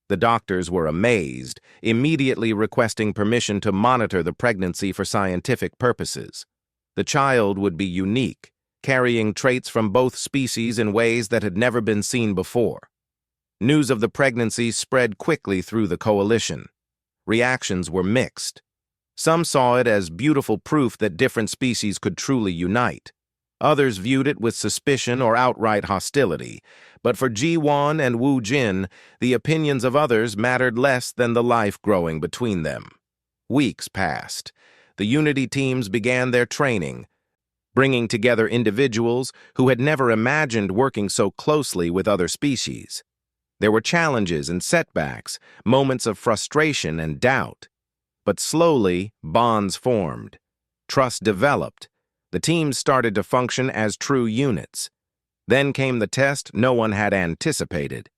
The doctors were amazed, immediately requesting permission to monitor the pregnancy for scientific purposes. The child would be unique, carrying traits from both species in ways that had never been seen before. News of the pregnancy spread quickly through the coalition. Reactions were mixed. Some saw it as beautiful proof that different species could truly unite. Others viewed it with suspicion or outright hostility. But for Ji-won and Woo-jin, the opinions of others mattered less than the life growing between them. Weeks passed. The Unity teams began their training, bringing together individuals who had never imagined working so closely with other species. There were challenges and setbacks, moments of frustration and doubt. But slowly, bonds formed. Trust developed. The teams started to function as true units. Then came the test no one had anticipated.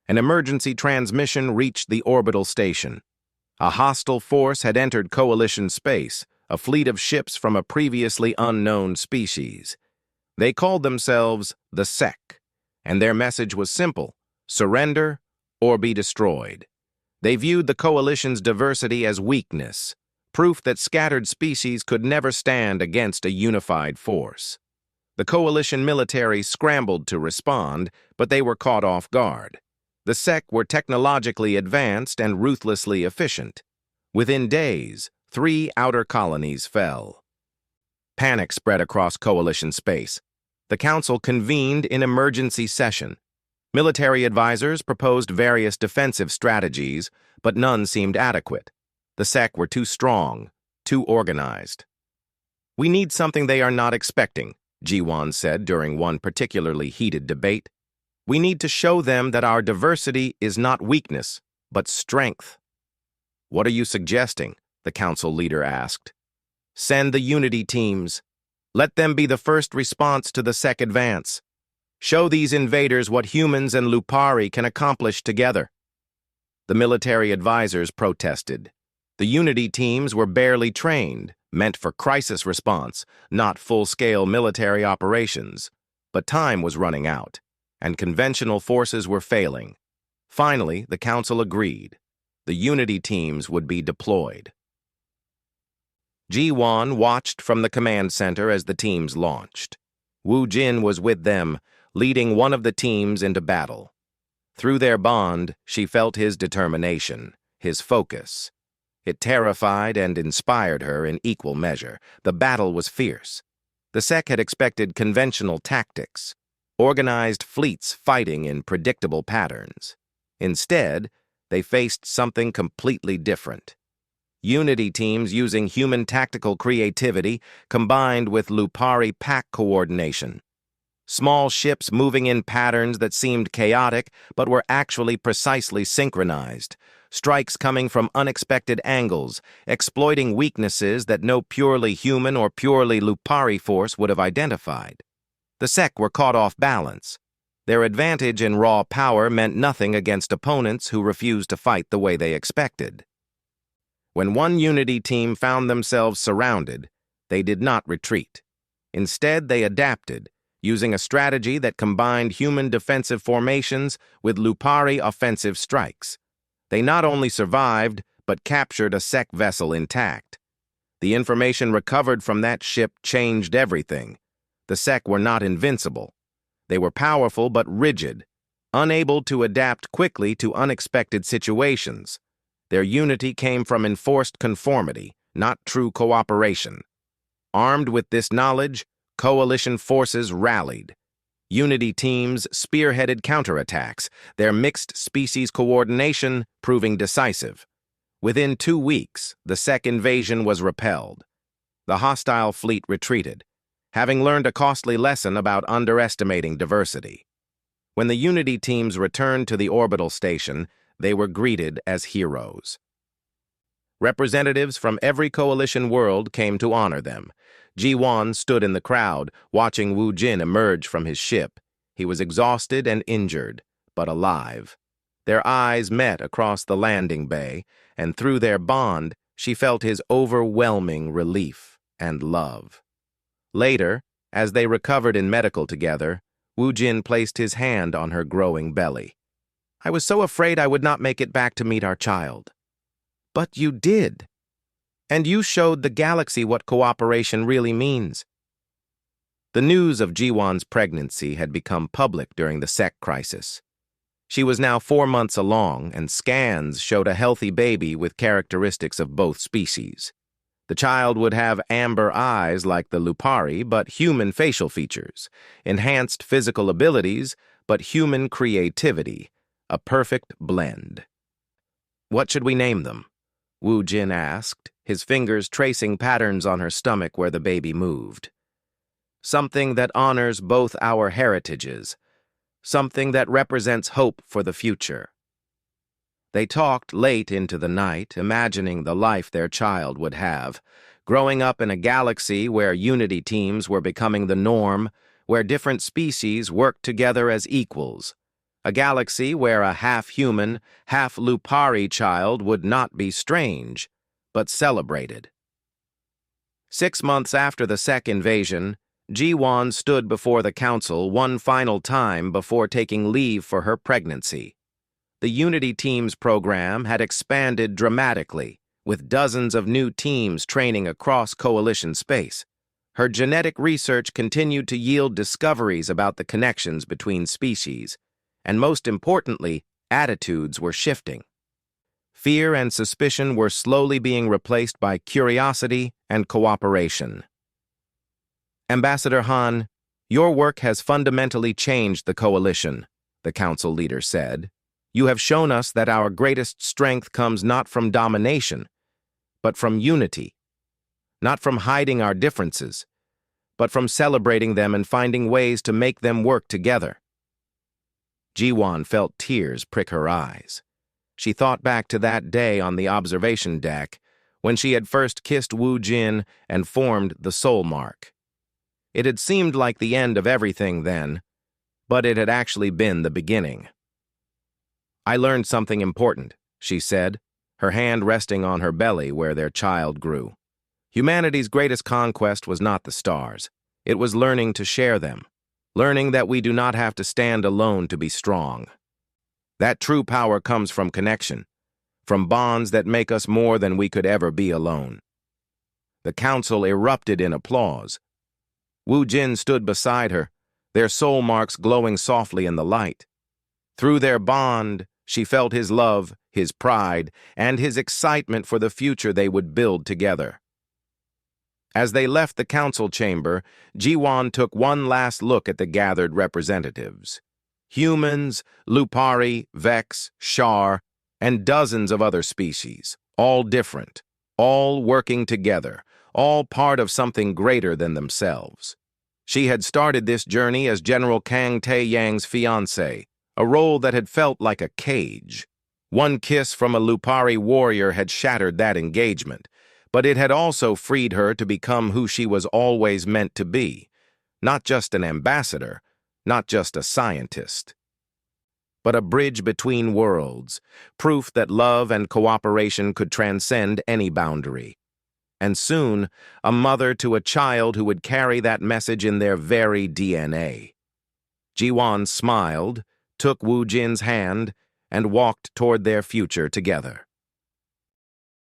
An emergency transmission reached the orbital station. A hostile force had entered Coalition space, a fleet of ships from a previously unknown species. They called themselves the SEC, and their message was simple: surrender or be destroyed. They viewed the Coalition's diversity as weakness, proof that scattered species could never stand against a unified force. The Coalition military scrambled to respond, but they were caught off guard. The SEC were technologically advanced and ruthlessly efficient. Within days, 3 outer colonies fell. Panic spread across Coalition space. The Council convened in emergency session. Military advisors proposed various defensive strategies, but none seemed adequate. The SEC were too strong, too organized. We need something they are not expecting, Jiwan said during one particularly heated debate. We need to show them that our diversity is not weakness, but strength. What are you suggesting? The council leader asked. Send the unity teams. Let them be the first response to the SEC advance. Show these invaders what humans and Lupari can accomplish together. The military advisors protested. The unity teams were barely trained, meant for crisis response, not full-scale military operations. But time was running out, and conventional forces were failing. Finally, the council agreed. The unity teams would be deployed. Ji-Wan watched from the command center as the teams launched. Wu Jin was with them, leading one of the teams into battle. Through their bond, she felt his determination, his focus. It terrified and inspired her in equal measure. The battle was fierce. The SEC had expected conventional tactics, organized fleets fighting in predictable patterns. Instead, they faced something completely different. Unity teams using human tactical creativity combined with Lupari pack coordination. Small ships moving in patterns that seemed chaotic but were actually precisely synchronized. Strikes coming from unexpected angles, exploiting weaknesses that no purely human or purely Lupari force would have identified. The SEC were caught off balance. Their advantage in raw power meant nothing against opponents who refused to fight the way they expected. When one unity team found themselves surrounded, they did not retreat. Instead, they adapted, using a strategy that combined human defensive formations with Lupari offensive strikes. They not only survived, but captured a SEC vessel intact. The information recovered from that ship changed everything. The SEC were not invincible. They were powerful but rigid, unable to adapt quickly to unexpected situations. Their unity came from enforced conformity, not true cooperation. Armed with this knowledge, coalition forces rallied. Unity teams spearheaded counterattacks, their mixed species coordination proving decisive. Within 2 weeks, the SEC invasion was repelled. The hostile fleet retreated, having learned a costly lesson about underestimating diversity. When the Unity teams returned to the orbital station, they were greeted as heroes. Representatives from every coalition world came to honor them. Ji-Wan stood in the crowd, watching Wu Jin emerge from his ship. He was exhausted and injured, but alive. Their eyes met across the landing bay, and through their bond, she felt his overwhelming relief and love. Later, as they recovered in medical together, Wu Jin placed his hand on her growing belly. I was so afraid I would not make it back to meet our child. But you did. And you showed the galaxy what cooperation really means. The news of Ji-Wan's pregnancy had become public during the SEC crisis. She was now 4 months along, and scans showed a healthy baby with characteristics of both species. The child would have amber eyes like the Lupari, but human facial features, enhanced physical abilities, but human creativity, a perfect blend. What should we name them? Wu Jin asked, his fingers tracing patterns on her stomach where the baby moved. Something that honors both our heritages, something that represents hope for the future. They talked late into the night, imagining the life their child would have, growing up in a galaxy where unity teams were becoming the norm, where different species worked together as equals. A galaxy where a half-human, half-Lupari child would not be strange, but celebrated. 6 months after the SEC invasion, Ji-Wan stood before the council one final time before taking leave for her pregnancy. The Unity Teams program had expanded dramatically, with dozens of new teams training across coalition space. Her genetic research continued to yield discoveries about the connections between species, and most importantly, attitudes were shifting. Fear and suspicion were slowly being replaced by curiosity and cooperation. Ambassador Han, your work has fundamentally changed the coalition, the council leader said. You have shown us that our greatest strength comes not from domination, but from unity, not from hiding our differences, but from celebrating them and finding ways to make them work together. Jiwon felt tears prick her eyes. She thought back to that day on the observation deck when she had first kissed Woo Jin and formed the soul mark. It had seemed like the end of everything then, but it had actually been the beginning. "I learned something important," she said, her hand resting on her belly where their child grew. "Humanity's greatest conquest was not the stars. It was learning to share them, learning that we do not have to stand alone to be strong. That true power comes from connection, from bonds that make us more than we could ever be alone." The council erupted in applause. Woo Jin stood beside her, their soul marks glowing softly in the light. Through their bond, she felt his love, his pride, and his excitement for the future they would build together. As they left the council chamber, Jiwon took one last look at the gathered representatives. Humans, Lupari, Vex, Shar, and dozens of other species, all different, all working together, all part of something greater than themselves. She had started this journey as General Kang Tae-yang's fiancée, a role that had felt like a cage. One kiss from a Lupari warrior had shattered that engagement, but it had also freed her to become who she was always meant to be, not just an ambassador, not just a scientist, but a bridge between worlds, proof that love and cooperation could transcend any boundary. And soon, a mother to a child who would carry that message in their very DNA. Jiwon smiled, took Woo Jin's hand, and walked toward their future together.